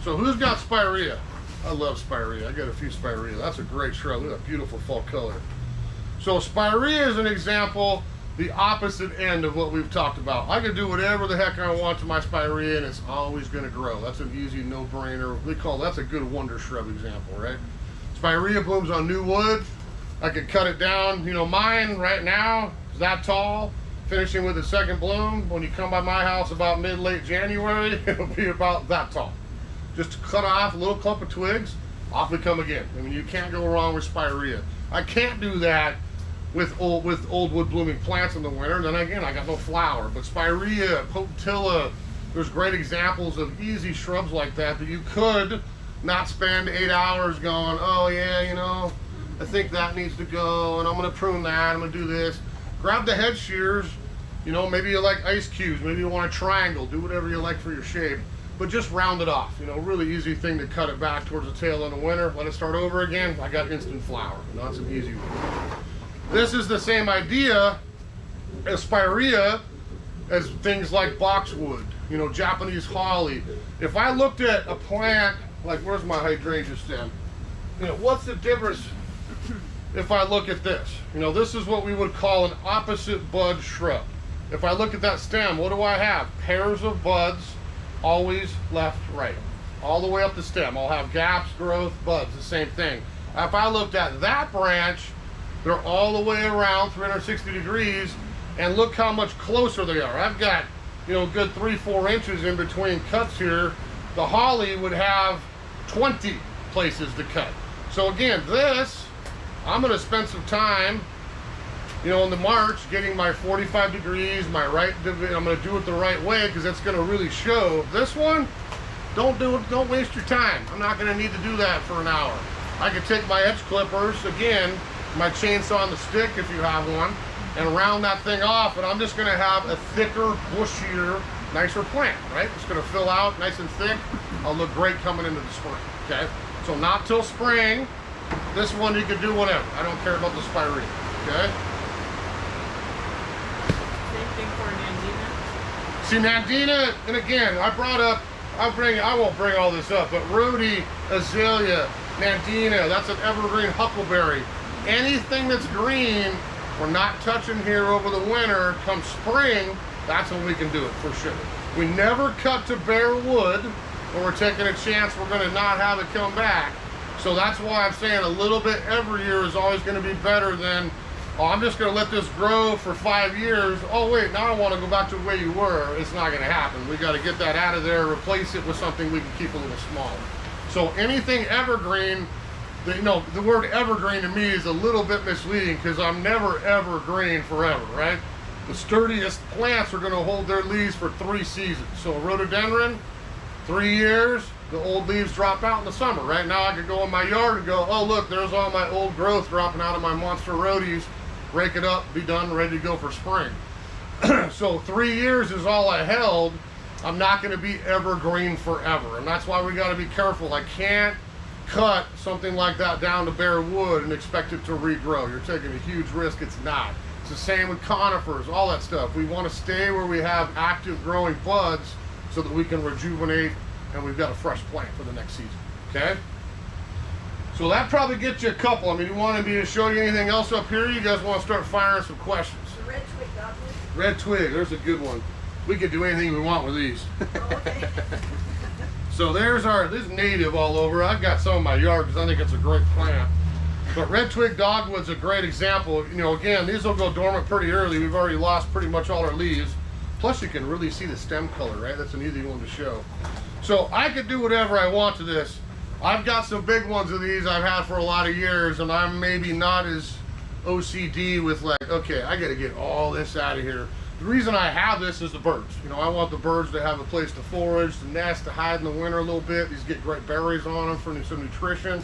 So who's got spirea? I love spirea. I got a few spirea. That's a great shrub. Look at that beautiful fall color. So spirea is an example, the opposite end of what we've talked about. I can do whatever the heck I want to my spirea, and it's always going to grow. That's an easy no-brainer. That's a good wonder shrub example, right? Spirea blooms on new wood. I could cut it down. You know, mine right now is that tall, finishing with a second bloom. When you come by my house about mid-late January, it'll be about that tall. Just cut off a little clump of twigs, off they come again. I mean, you can't go wrong with spirea. I can't do that with old wood blooming plants in the winter. Then again, I got no flower. But spirea, potentilla, there's great examples of easy shrubs like that you could not spend 8 hours going, oh yeah, you know, I think that needs to go, and I'm gonna prune that, I'm gonna do this. Grab the head shears, you know, maybe you like ice cubes, maybe you want a triangle, do whatever you like for your shape, but just round it off. You know, really easy thing to cut it back towards the tail end of winter, let it start over again, I got instant flower. You know, that's an easy one. This is the same idea as spirea, as things like boxwood, you know, Japanese holly. If I looked at a plant, like where's my hydrangea stem? You know, what's the difference if I look at this? You know, this is what we would call an opposite bud shrub. If I look at that stem, what do I have? Pairs of buds, always left, right. All the way up the stem. I'll have gaps, growth, buds, the same thing. If I looked at that branch, they're all the way around 360 degrees, and look how much closer they are. I've got, you know, a good 3-4 inches in between cuts here. The holly would have 20 places to cut. So again, this, I'm gonna spend some time, you know, in the March, getting my 45 degrees, my right division. I'm gonna do it the right way because it's gonna really show. This one, don't do it, don't waste your time. I'm not gonna need to do that for an hour. I could take my edge clippers, again, my chainsaw on the stick if you have one, and round that thing off, and I'm just gonna have a thicker, bushier, nicer plant, right? It's gonna fill out nice and thick. I'll look great coming into the spring, okay? So not till spring. This one you can do whenever. I don't care about the spirea, okay? Same thing for Nandina? See, Nandina, and again, I won't bring all this up, but Rhodie, Azalea, Nandina, that's an evergreen huckleberry. Anything that's green we're not touching here over the winter. Come spring, that's when we can do it for sure. We never cut to bare wood, or we're taking a chance we're gonna not have it come back. So that's why I'm saying a little bit every year is always gonna be better than, oh, I'm just gonna let this grow for 5 years. Oh wait, now I wanna go back to the way you were. It's not gonna happen. We gotta get that out of there, replace it with something we can keep a little smaller. So anything evergreen, the word evergreen to me is a little bit misleading because I'm never evergreen forever, right? The sturdiest plants are gonna hold their leaves for 3 seasons. So a rhododendron, 3 years, the old leaves drop out in the summer. Right now I could go in my yard and go, oh look, there's all my old growth dropping out of my monster rhodies, rake it up, be done, ready to go for spring. So 3 years is all I held. I'm not gonna be evergreen forever. And that's why we gotta be careful. I can't cut something like that down to bare wood and expect it to regrow. You're taking a huge risk, it's not. It's the same with conifers, all that stuff. We wanna stay where we have active growing buds so that we can rejuvenate and we've got a fresh plant for the next season, okay? So that probably gets you a couple. I mean, you want me to show you anything else up here? You guys want to start firing some questions? The red twig dogwood. Red twig, there's a good one. We could do anything we want with these. Oh, okay. So there's this is native all over. I've got some in my yard because I think it's a great plant. But red twig dogwood's a great example. Again, these will go dormant pretty early. We've already lost pretty much all our leaves. Plus you can really see the stem color, right? That's an easy one to show. So I could do whatever I want to this. I've got some big ones of these I've had for a lot of years, and I'm maybe not as OCD with like, okay, I gotta get all this out of here. The reason I have this is the birds. I want the birds to have a place to forage, to nest, to hide in the winter a little bit. These get great berries on them for some nutrition.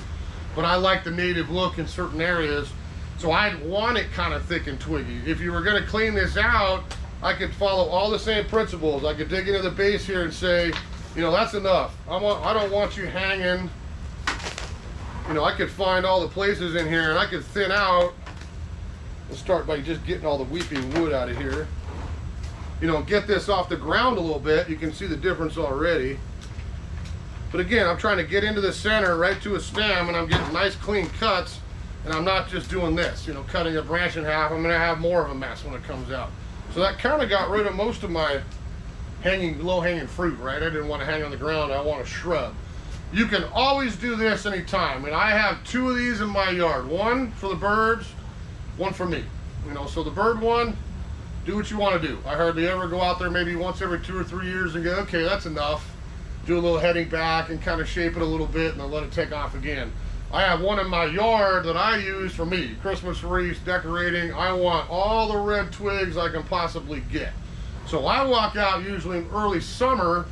But I like the native look in certain areas, so I'd want it kind of thick and twiggy. If you were gonna clean this out, I could follow all the same principles. I could dig into the base here and say, that's enough. I don't want you hanging. I could find all the places in here and I could thin out. We'll start by just getting all the weeping wood out of here. Get this off the ground a little bit. You can see the difference already. But again, I'm trying to get into the center right to a stem, and I'm getting nice clean cuts, and I'm not just doing this, cutting a branch in half. I'm gonna have more of a mess when it comes out. So that kind of got rid of most of my low-hanging fruit, right? I didn't want to hang on the ground, I want a shrub. You can always do this anytime. I have 2 of these in my yard. One for the birds, one for me. So the bird one, do what you want to do. I hardly ever go out there maybe once every 2 or 3 years and go, okay, that's enough. Do a little heading back and kind of shape it a little bit and then let it take off again. I have one in my yard that I use for me. Christmas wreaths, decorating. I want all the red twigs I can possibly get. So I walk out usually in early summer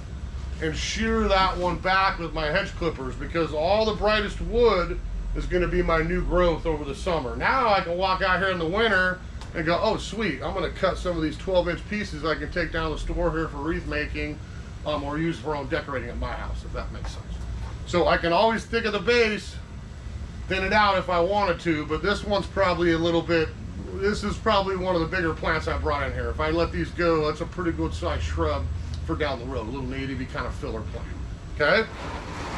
and shear that one back with my hedge clippers because all the brightest wood is going to be my new growth over the summer. Now I can walk out here in the winter and go, oh sweet, I'm going to cut some of these 12-inch pieces I can take down to the store here for wreath making or use for own decorating at my house, if that makes sense. So I can always think of the base, thin it out if I wanted to, but this one's probably a little bit, this is probably one of the bigger plants I brought in here. If I let these go, that's a pretty good sized shrub for down the road, a little native-y kind of filler plant. Okay?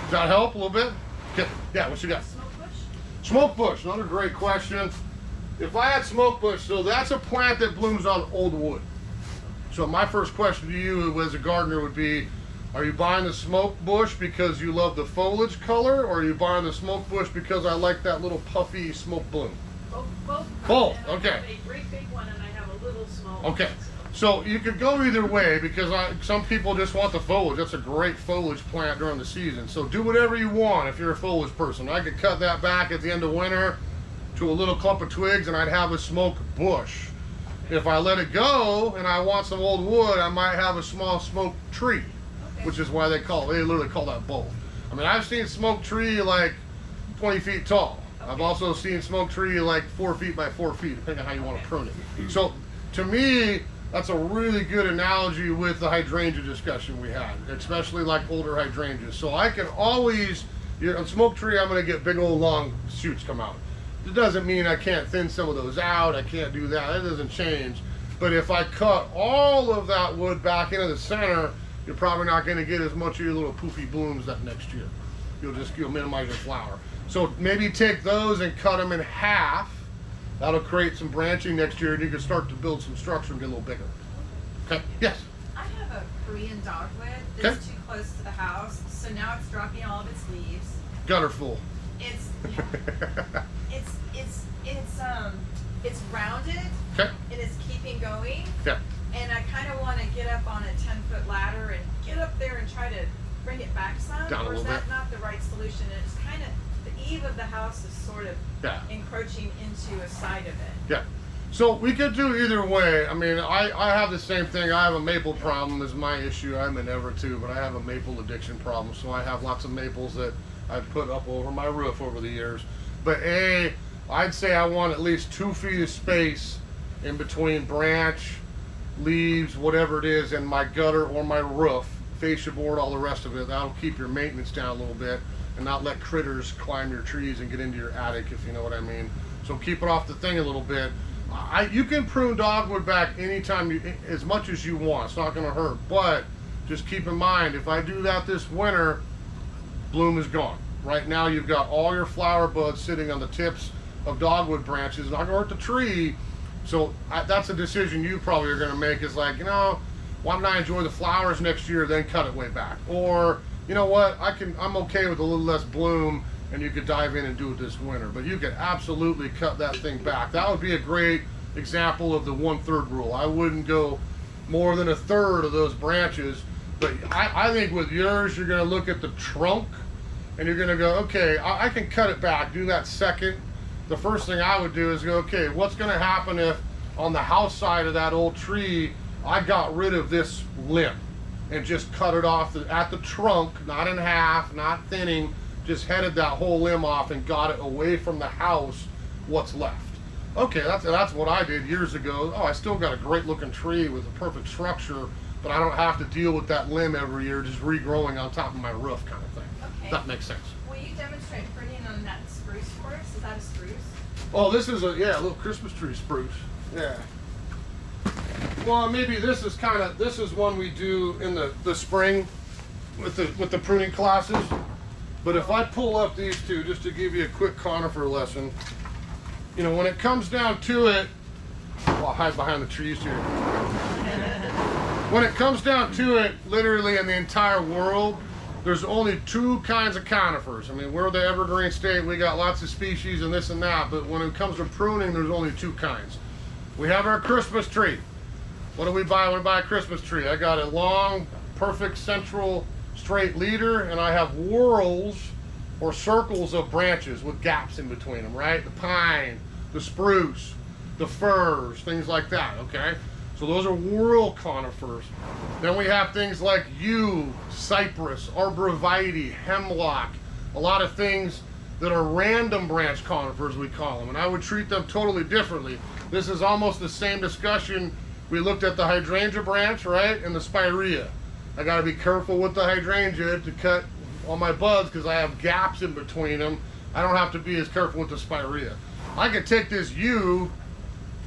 Does that help a little bit? Okay. Yeah, what you got? Smoke bush? Smoke bush, another great question. If I had smoke bush, so that's a plant that blooms on old wood. So my first question to you as a gardener would be, are you buying the smoke bush because you love the foliage color, or are you buying the smoke bush because I like that little puffy smoke bloom? Both. Both, And I okay. have a great big one and I have a little small Okay. one. So you could go either way because some people just want the foliage. That's a great foliage plant during the season. So do whatever you want if you're a foliage person. I could cut that back at the end of winter to a little clump of twigs and I'd have a smoke bush. If I let it go and I want some old wood, I might have a small smoke tree, which is why they literally call that both. I mean, I've seen smoke tree like 20 feet tall. I've also seen smoke tree like 4 feet by 4 feet, depending on how you want to prune it. So to me, that's a really good analogy with the hydrangea discussion we had, especially like older hydrangeas. So I can always, on smoke tree, I'm gonna get big old long shoots come out. It doesn't mean I can't thin some of those out, I can't do that, that doesn't change. But if I cut all of that wood back into the center, you're probably not gonna get as much of your little poofy blooms that next year. You'll minimize your flower. So maybe take those and cut them in half, That'll create some branching next year, and you can start to build some structure and get a little bigger. Okay, yes? I have a Korean dogwood Okay. that's too close to the house, so now it's dropping all of its leaves. Gutter full. It's it's rounded Okay, and it's keeping going. okay. And I kind of want to get up on a 10-foot ladder and get up there and try to bring it back some. Down a or is little that bit. not the right solution? And it's kind of, the eave of the house is sort of Yeah. encroaching into a side of it. Yeah. So we could do either way. I mean, I have the same thing. I have a maple problem is my issue. I'm an ever too, but I have a maple addiction problem. So I have lots of maples that I've put up over my roof over the years. But I'd say I want at least 2 feet of space in between branch, leaves, whatever it is, and my gutter or my roof, fascia board, all the rest of it. That'll keep your maintenance down a little bit and not let critters climb your trees and get into your attic, if you know what I mean. So keep it off the thing a little bit. You can prune dogwood back anytime, as much as you want. It's not going to hurt, but just keep in mind, if I do that this winter, bloom is gone. Right now, you've got all your flower buds sitting on the tips of dogwood branches. Not going to hurt the tree. So that's a decision you probably are going to make. Is like, why don't I enjoy the flowers next year, then cut it way back? Or, you know what, I'm okay with a little less bloom, and you could dive in and do it this winter. But you could absolutely cut that thing back. That would be a great example of the 1/3 rule. I wouldn't go more than 1/3 of those branches. But I think with yours, you're going to look at the trunk, and you're going to go, okay, I can cut it back, do that second. The first thing I would do is go, okay, what's going to happen if on the house side of that old tree, I got rid of this limb and just cut it off at the trunk, not in half, not thinning, just headed that whole limb off and got it away from the house, what's left. Okay, that's what I did years ago. Oh, I still got a great looking tree with a perfect structure, but I don't have to deal with that limb every year just regrowing on top of my roof kind of thing. Okay. That makes sense. Will you demonstrate pruning on that spruce for us? Is that a spruce? Oh, this is a little Christmas tree spruce. Yeah. Well, maybe this is one we do in the spring with the pruning classes. But if I pull up these two, just to give you a quick conifer lesson, when it comes down to it, well, I'll hide behind the trees here. When it comes down to it, literally in the entire world, there's only 2 kinds of conifers. I mean, we're the evergreen state, we got lots of species and this and that, but when it comes to pruning, there's only 2 kinds. We have our Christmas tree. What do we buy when we buy a Christmas tree? I got a long, perfect central straight leader, and I have whorls or circles of branches with gaps in between them, right? The pine, the spruce, the firs, things like that, okay? So those are whorl conifers. Then we have things like yew, cypress, arborvitae, hemlock, a lot of things that are random branch conifers, we call them, and I would treat them totally differently. This is almost the same discussion. We looked at the hydrangea branch, right, and the spirea. I got to be careful with the hydrangea to cut all my buds because I have gaps in between them. I don't have to be as careful with the spirea. I could take this yew,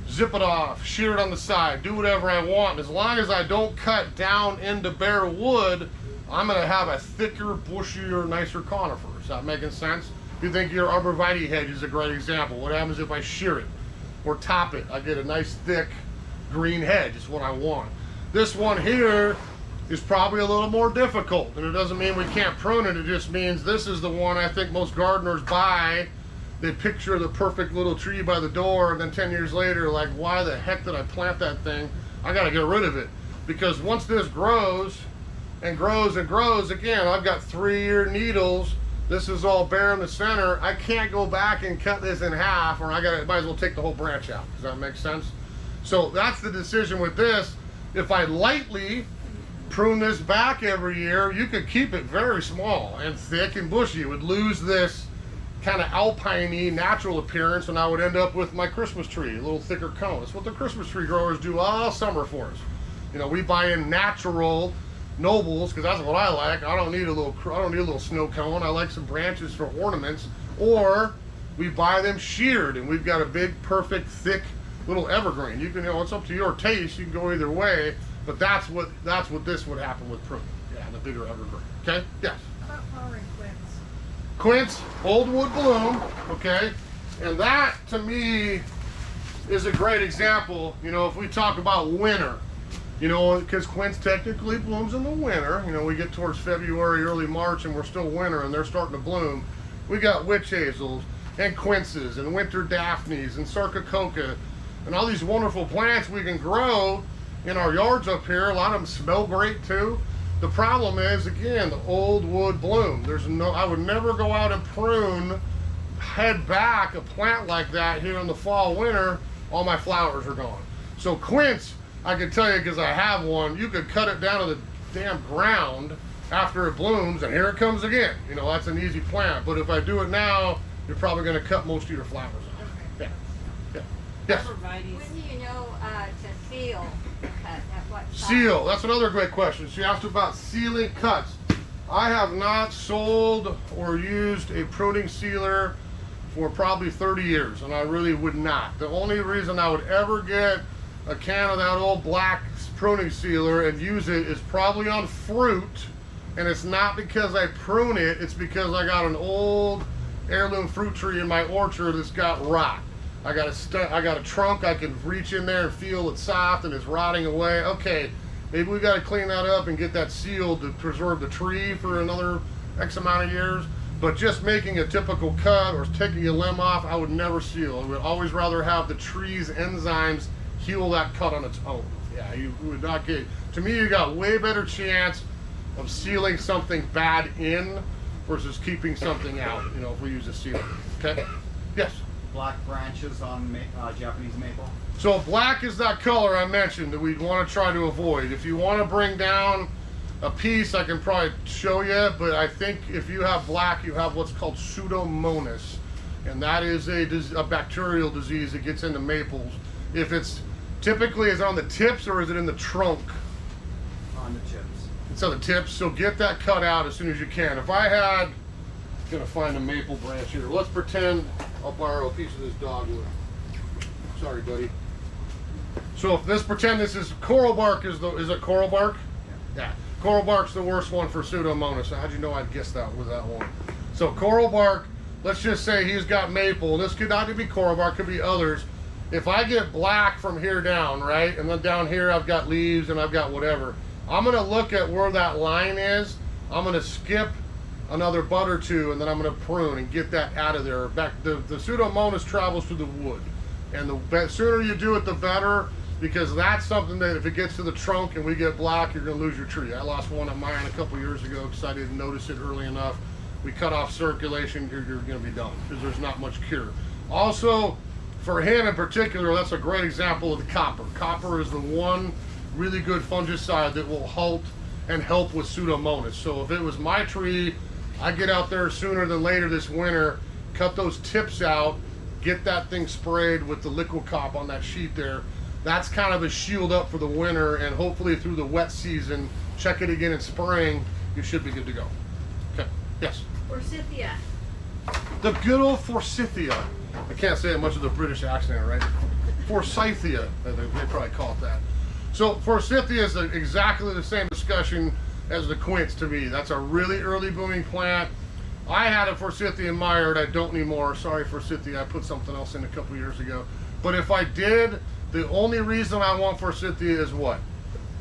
zip it off, shear it on the side, do whatever I want. As long as I don't cut down into bare wood, I'm going to have a thicker, bushier, nicer conifer. Is that making sense? If you think your arborvitae hedge is a great example, what happens if I shear it or top it? I get a nice, thick, green hedge. It's what I want. This one here is probably a little more difficult, and it doesn't mean we can't prune it. It just means this is the one I think most gardeners buy. They picture the perfect little tree by the door, and then 10 years later, like, why the heck did I plant that thing? I got to get rid of it. Because once this grows and grows and grows, again, I've got 3-year needles. This is all bare in the center. I can't go back and cut this in half, or might as well take the whole branch out. Does that make sense? So that's the decision with this. If I lightly prune this back every year, you could keep it very small and thick and bushy. It would lose this kind of alpine-y natural appearance, and I would end up with my Christmas tree, a little thicker cone. That's what the Christmas tree growers do all summer for us. We buy in natural nobles because that's what I like. I don't need a little snow cone. I like some branches for ornaments. Or we buy them sheared, and we've got a big, perfect, thick little evergreen. You can, it's up to your taste. You can go either way, but that's what this would happen with pruning. Yeah, the bigger evergreen. Okay. Yes. How about flowering quince? Quince, old wood bloom, okay? And that, to me, is a great example. You know, if we talk about winter, you know, because quince technically blooms in the winter. You know, we get towards February, early March, and we're still winter, and they're starting to bloom. We got witch hazels and quinces and winter daphnes and sarcococa and all these wonderful plants we can grow in our yards up here. A lot of them smell great too. The problem is, again, the old wood bloom. I would never go out and prune, head back a plant like that here in the fall, winter. All my flowers are gone. So quince, I can tell you, because I have one, you could cut it down to the damn ground after it blooms, and here it comes again. You know, that's an easy plant. But if I do it now, you're probably going to cut most of your flowers off. Yeah. Yeah. Yes. When do you know to seal the cut? At what size? Seal. That's another great question. She asked about sealing cuts. I have not sold or used a pruning sealer for probably 30 years, and I really would not. The only reason I would ever get a can of that old black pruning sealer and use it is probably on fruit, and it's not because I prune it, it's because I got an old heirloom fruit tree in my orchard that's got rot. I got a trunk, I can reach in there and feel it's soft and it's rotting away. Okay, maybe we got to clean that up and get that sealed to preserve the tree for another X amount of years. But just making a typical cut or taking a limb off, I would never seal. I would always rather have the tree's enzymes heal that cut on its own. Yeah, you would not get, to me, you got way better chance of sealing something bad in versus keeping something out, you know, if we use a sealer. Okay? Yes? Black branches on Japanese maple. So black is that color I mentioned that we'd want to try to avoid. If you want to bring down a piece, I can probably show you, but I think if you have black, you have what's called Pseudomonas, and that is a bacterial disease that gets into maples. If it's typically, is it on the tips or is it in the trunk? On the tips. It's on the tips, so get that cut out as soon as you can. If I had, I'm gonna find a maple branch here. Let's pretend I'll borrow a piece of this dogwood. Sorry, buddy. So if pretend this is coral bark, is it coral bark? Yeah. Coral bark's the worst one for Pseudomonas. So how'd you know I'd guess that with that one? So coral bark, let's just say he's got maple. This could not be coral bark, could be others. If I get black from here down, right, and then down here I've got leaves and I've got whatever, I'm gonna look at where that line is. I'm gonna skip another bud or two, and then I'm gonna prune and get that out of there. The Pseudomonas travels through the wood, and the sooner you do it, the better, because that's something that if it gets to the trunk and we get black, you're gonna lose your tree. I lost one of mine a couple years ago because I didn't notice it early enough. We cut off circulation, you're gonna be done because there's not much cure. Also, for him in particular, that's a great example of the copper. Copper is the one really good fungicide that will halt and help with Pseudomonas. So if it was my tree, I get out there sooner than later this winter, cut those tips out, get that thing sprayed with the liquid cop on that sheet there. That's kind of a shield up for the winter, and hopefully through the wet season, check it again in spring, you should be good to go. Okay, yes? Forsythia. The good old Forsythia. I can't say it much of the British accent, right? Forsythia, they probably call it that. So Forsythia is exactly the same discussion as the quince to me. That's a really early blooming plant. I had a Forsythia in my yard. I don't anymore. Sorry, Forsythia. I put something else in a couple years ago. But if I did, the only reason I want Forsythia is what?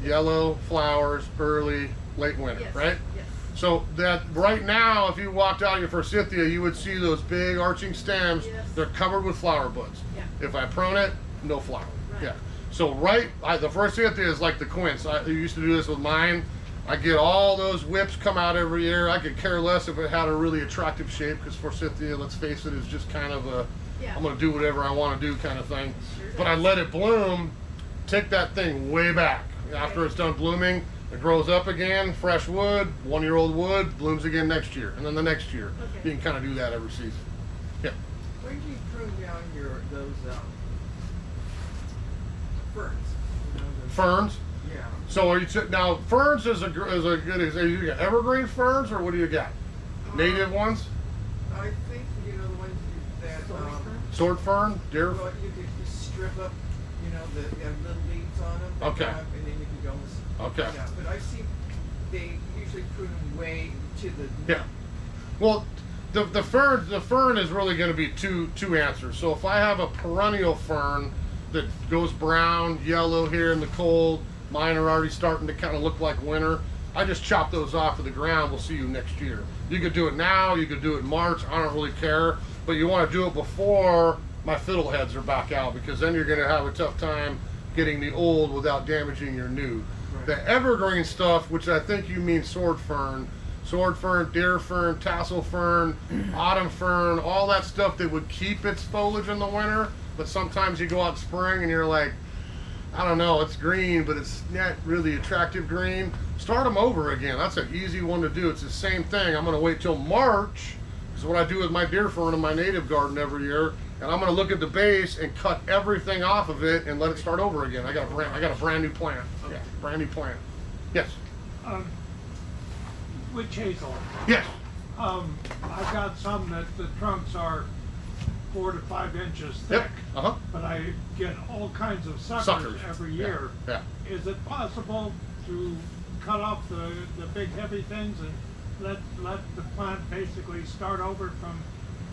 Yellow flowers, early, late winter, Yes. right? Yes. So that right now, if you walked out your Forsythia, you would see those big arching stems. Yes. They're covered with flower buds. Yeah. If I prune it, no flower. Right. Yeah. So the Forsythia is like the quince. I used to do this with mine. I get all those whips come out every year. I could care less if it had a really attractive shape, because Forsythia, let's face it, is just kind of a, Yeah. I'm gonna do whatever I wanna do kind of thing. Sure But I does. let it bloom, take that thing way back. After it's done blooming, it grows up again, fresh wood, 1-year-old wood, blooms again next year, and then the next year. Okay. You can kind of do that every season. Yeah. When do you prune down those ferns? You know, Ferns. yeah. So are you now ferns is a good you got evergreen ferns, or what do you got? Native ones? I think the ones that Sword fern, deer. well, you could just strip up, the have little leaves on them. Okay. And then you can go. Okay. Yeah, but I've seen they usually prune them way to the. Yeah. Well, the fern is really going to be two answers. So if I have a perennial fern, that goes brown, yellow here in the cold. Mine are already starting to kind of look like winter. I just chop those off of the ground. We'll see you next year. You could do it now, you could do it in March, I don't really care. But you want to do it before my fiddleheads are back out, because then you're going to have a tough time getting the old without damaging your new. Right. The evergreen stuff, which I think you mean sword fern, deer fern, tassel fern, autumn fern, all that stuff that would keep its foliage in the winter, but sometimes you go out in spring and you're like, I don't know, it's green, but it's not really attractive green. Start them over again. That's an easy one to do. It's the same thing. I'm gonna wait till March, is what I do with my deer fern in my native garden every year, and I'm gonna look at the base and cut everything off of it and let it start over again. I got a brand new plant. Yeah, brand new plant. Yes. Witch hazel. Yes. I've got some that the trunks are 4 to 5 inches thick. Yep. Uh-huh. But I get all kinds of suckers, Suckers. every Yeah. year. Yeah. Is it possible to cut off the big heavy things and let the plant basically start over from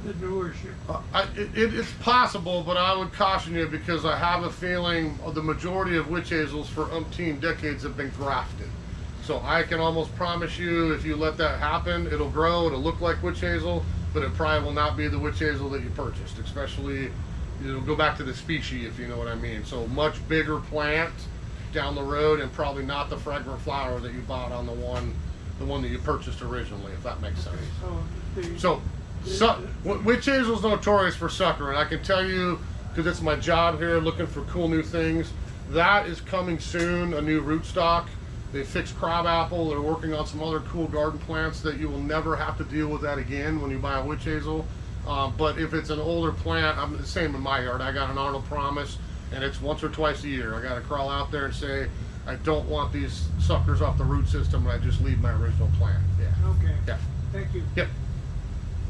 the newer shoot? It's possible, but I would caution you, because I have a feeling the majority of witch hazels for umpteen decades have been grafted. So I can almost promise you, if you let that happen, it'll grow, it'll look like witch hazel, but it probably will not be the witch hazel that you purchased. Especially, it'll go back to the species, if you know what I mean. So much bigger plant down the road, and probably not the fragrant flower that you bought on the one that you purchased originally, if that makes sense. Witch hazel's notorious for sucker, and I can tell you, because it's my job here looking for cool new things, that is coming soon, a new rootstock. They fixed crabapple. They're working on some other cool garden plants that you will never have to deal with that again when you buy a witch hazel. But if it's an older plant, I'm the same in my yard. I got an Arnold Promise, and it's once or twice a year. I got to crawl out there and say, I don't want these suckers off the root system, and I just leave my original plant. Yeah. Okay. Yeah. Thank you. Yep.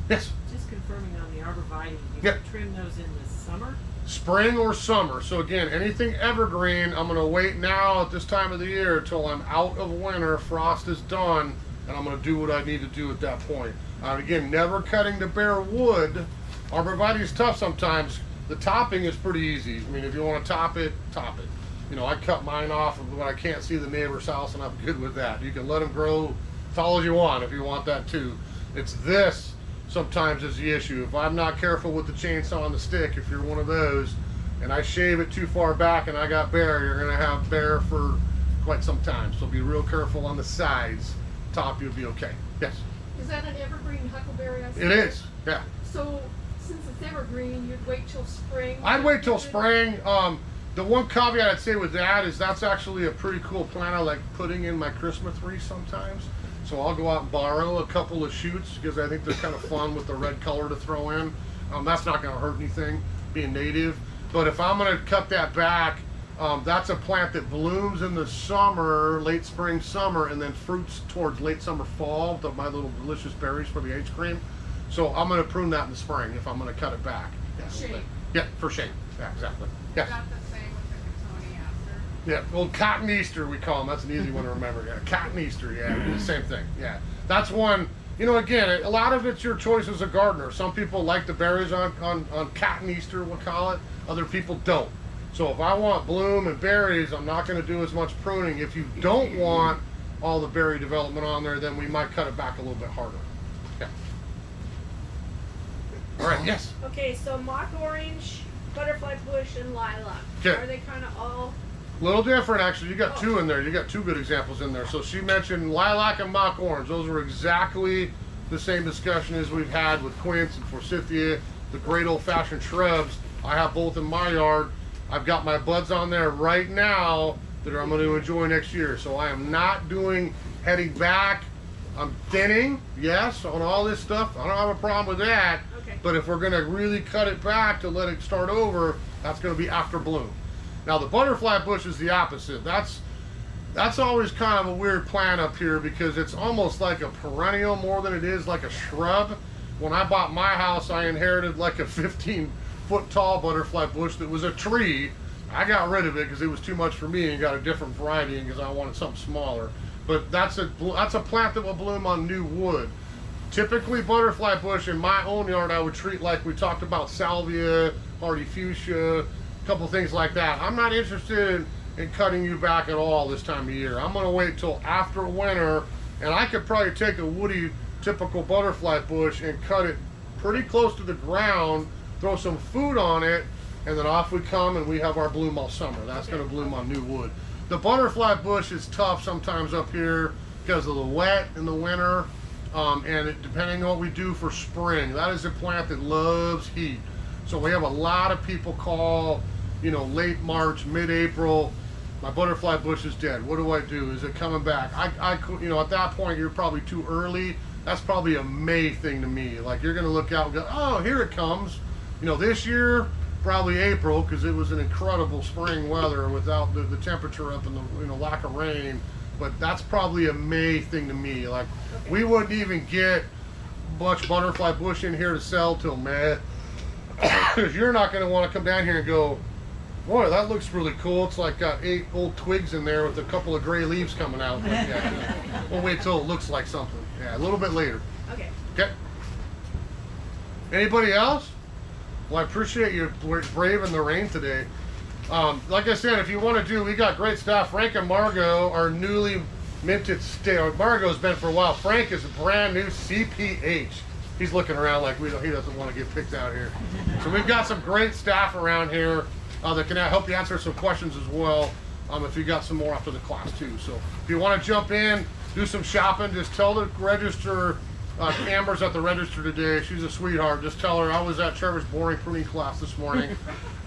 Yes. Just confirming on the arborvitae, you Yep. trim those in the summer? Spring or summer. So again, anything evergreen, I'm gonna wait now at this time of the year till I'm out of winter, frost is done, and I'm gonna do what I need to do at that point. Again, never cutting the bare wood. Arborvitae is tough sometimes. The topping is pretty easy. I mean, if you want to top it, top it. You know, I cut mine off when I can't see the neighbor's house, and I'm good with that. You can let them grow as tall as you want if you want that too. It's this sometimes is the issue. If I'm not careful with the chainsaw and the stick, if you're one of those, and I shave it too far back and I got bare, you're gonna have bare for quite some time. So be real careful on the sides. Top, you'll be okay. Yes. Is that an evergreen huckleberry? I see? It is. Yeah. So since it's evergreen, you'd wait till spring? I'd wait till spring. The one caveat I'd say with that is that's actually a pretty cool plant I like putting in my Christmas wreath sometimes. So I'll go out and borrow a couple of shoots because I think they're kind of fun with the red color to throw in. That's not going to hurt anything, being native. But if I'm going to cut that back, that's a plant that blooms in the summer, late spring, summer, and then fruits towards late summer, fall, my little delicious berries for the ice cream. So I'm going to prune that in the spring if I'm going to cut it back. Yeah, Shape. Yeah, for shape. Yeah, exactly. Yes. Not the same with the Catoni aster. Yeah, well, cotton Easter we call them. That's an easy one to remember. Yeah, cotton Easter. Yeah, we do the same thing. Yeah, that's one. You know, again, a lot of it's your choice as a gardener. Some people like the berries on cotton Easter, we'll call it. Other people don't. So if I want bloom and berries, I'm not going to do as much pruning. If you don't want all the berry development on there, then we might cut it back a little bit harder. Yeah. All right. Yes. Okay, so mock orange, butterfly bush, and lilac. Okay. Are they kind of all? Little different, actually. You got two in there. You got two good examples in there. So she mentioned lilac and mock orange. Those are exactly the same discussion as we've had with quince and forsythia, the great old-fashioned shrubs. I have both in my yard. I've got my buds on there right now that I'm going to enjoy next year. So I am not doing heading back. I'm thinning, yes, on all this stuff. I don't have a problem with that. Okay. But if we're going to really cut it back to let it start over, that's going to be after bloom. Now the butterfly bush is the opposite. That's always kind of a weird plant up here because it's almost like a perennial more than it is like a shrub. When I bought my house, I inherited like a 15-foot tall butterfly bush that was a tree. I got rid of it because it was too much for me and got a different variety because I wanted something smaller. But that's a plant that will bloom on new wood. Typically butterfly bush in my own yard I would treat like we talked about salvia, hardy fuchsia, a couple things like that. I'm not interested in cutting you back at all this time of year. I'm gonna wait till after winter, and I could probably take a woody typical butterfly bush and cut it pretty close to the ground, throw some food on it, and then off we come and we have our bloom all summer. That's gonna bloom on new wood. The butterfly bush is tough sometimes up here because of the wet in the winter, depending on what we do for spring. That is a plant that loves heat. So we have a lot of people call, late March, mid-April, my butterfly bush is dead. What do I do? Is it coming back? At that point, you're probably too early. That's probably a May thing to me. Like, you're gonna look out and go, oh, here it comes. This year, probably April, because it was an incredible spring weather without the temperature up and the lack of rain. But that's probably a May thing to me. Like, we wouldn't even get much butterfly bush in here to sell till May. Because you're not gonna want to come down here and go, boy, that looks really cool. It's like got 8 old twigs in there with a couple of gray leaves coming out. Like that. We'll wait till it looks like something. Yeah, a little bit later. Okay. Okay. Anybody else? Well, I appreciate you braving the rain today. Like I said, if you want to do, we got great stuff. Frank and Margot are newly minted. Margot's been for a while. Frank is a brand new CPH. He's looking around like he doesn't want to get picked out here. So we've got some great staff around here that can help you answer some questions as well. If you got some more after the class too. So if you want to jump in, do some shopping, just tell the register. Amber's at the register today. She's a sweetheart. Just tell her I was at Trevor's boring pruning class this morning.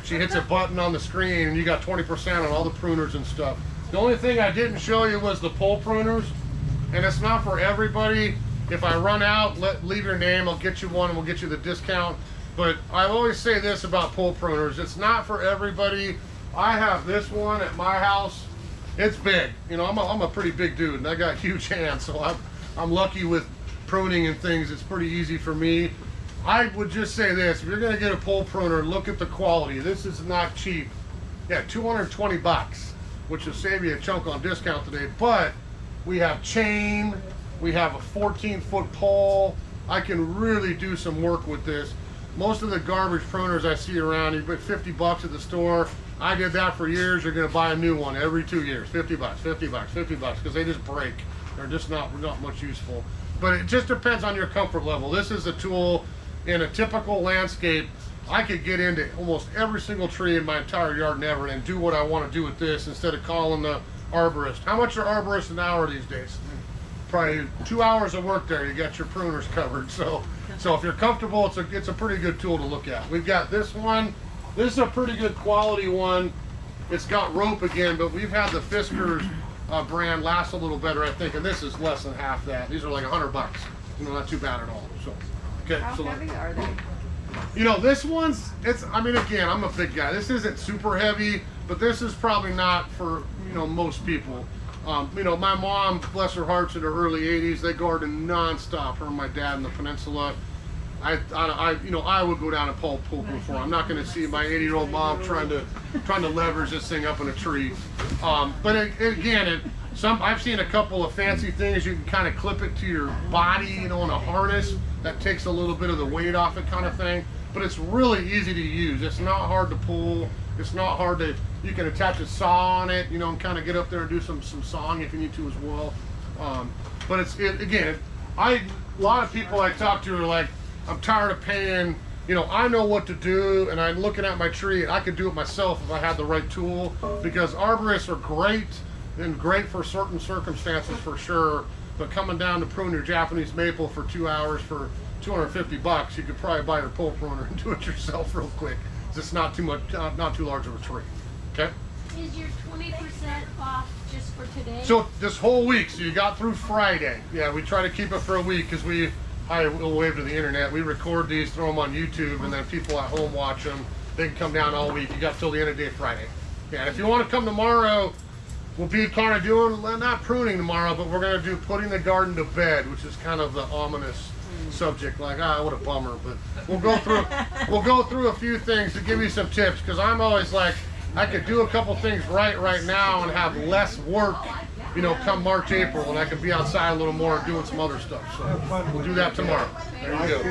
She hits a button on the screen and you got 20% on all the pruners and stuff. The only thing I didn't show you was the pole pruners, and it's not for everybody. If I run out, leave your name. I'll get you one and we'll get you the discount. But I always say this about pole pruners. It's not for everybody. I have this one at my house. It's big. I'm a pretty big dude and I got huge hands, so I'm lucky with pruning and things. It's pretty easy for me. I would just say this: if you're gonna get a pole pruner, look at the quality. This is not cheap. Yeah, 220 bucks, which will save you a chunk on discount today. But we have chain, we have a 14-foot pole. I can really do some work with this. Most of the garbage pruners I see around, you put 50 bucks at the store. I did that for years. You're gonna buy a new one every 2 years. 50 bucks, 50 bucks, 50 bucks, because they just break. They're just not much useful. But it just depends on your comfort level. This is a tool in a typical landscape. I could get into almost every single tree in my entire yard and ever and do what I want to do with this instead of calling the arborist. How much are arborists an hour these days? Probably 2 hours of work there. You got your pruners covered. So if you're comfortable, it's a pretty good tool to look at. We've got this one. This is a pretty good quality one. It's got rope again, but we've had the Fiskars brand last a little better, I think, and this is less than half that. These are like 100 bucks. Not too bad at all. So, okay. How heavy are they? This one's, again, I'm a big guy. This isn't super heavy, but this is probably not for, most people. My mom, bless her heart, in her early 80s, they gardened nonstop, her and my dad in the peninsula. I would go down and pull for her. I'm not going to see my 80-year-old mom trying to leverage this thing up in a tree. But I've seen a couple of fancy things. You can kind of clip it to your body, in a harness. That takes a little bit of the weight off it, kind of thing. But it's really easy to use. It's not hard to pull. It's not hard to. You can attach a saw on it, and kind of get up there and do some sawing if you need to as well. But a lot of people I talk to are like, I'm tired of paying. I know what to do, and I'm looking at my tree, and I could do it myself if I had the right tool. Because arborists are great and great for certain circumstances for sure. But coming down to prune your Japanese maple for 2 hours for 250 bucks, you could probably buy your pole pruner and do it yourself real quick. It's not too much, not too large of a tree. Okay. Is your 20% off just for today? So this whole week, so you got through Friday. Yeah, we try to keep it for a week because I will wave to the internet. We record these, throw them on YouTube, and then people at home watch them. They can come down all week. You got till the end of the day Friday. Yeah, and if you want to come tomorrow, we'll be kind of doing, not pruning tomorrow, but we're going to do putting the garden to bed, which is kind of the ominous subject. Like, what a bummer. But we'll go through a few things to give you some tips, because I'm always like, I could do a couple things right now and have less work, come March, April, and I can be outside a little more doing some other stuff. So we'll do that tomorrow. There you go.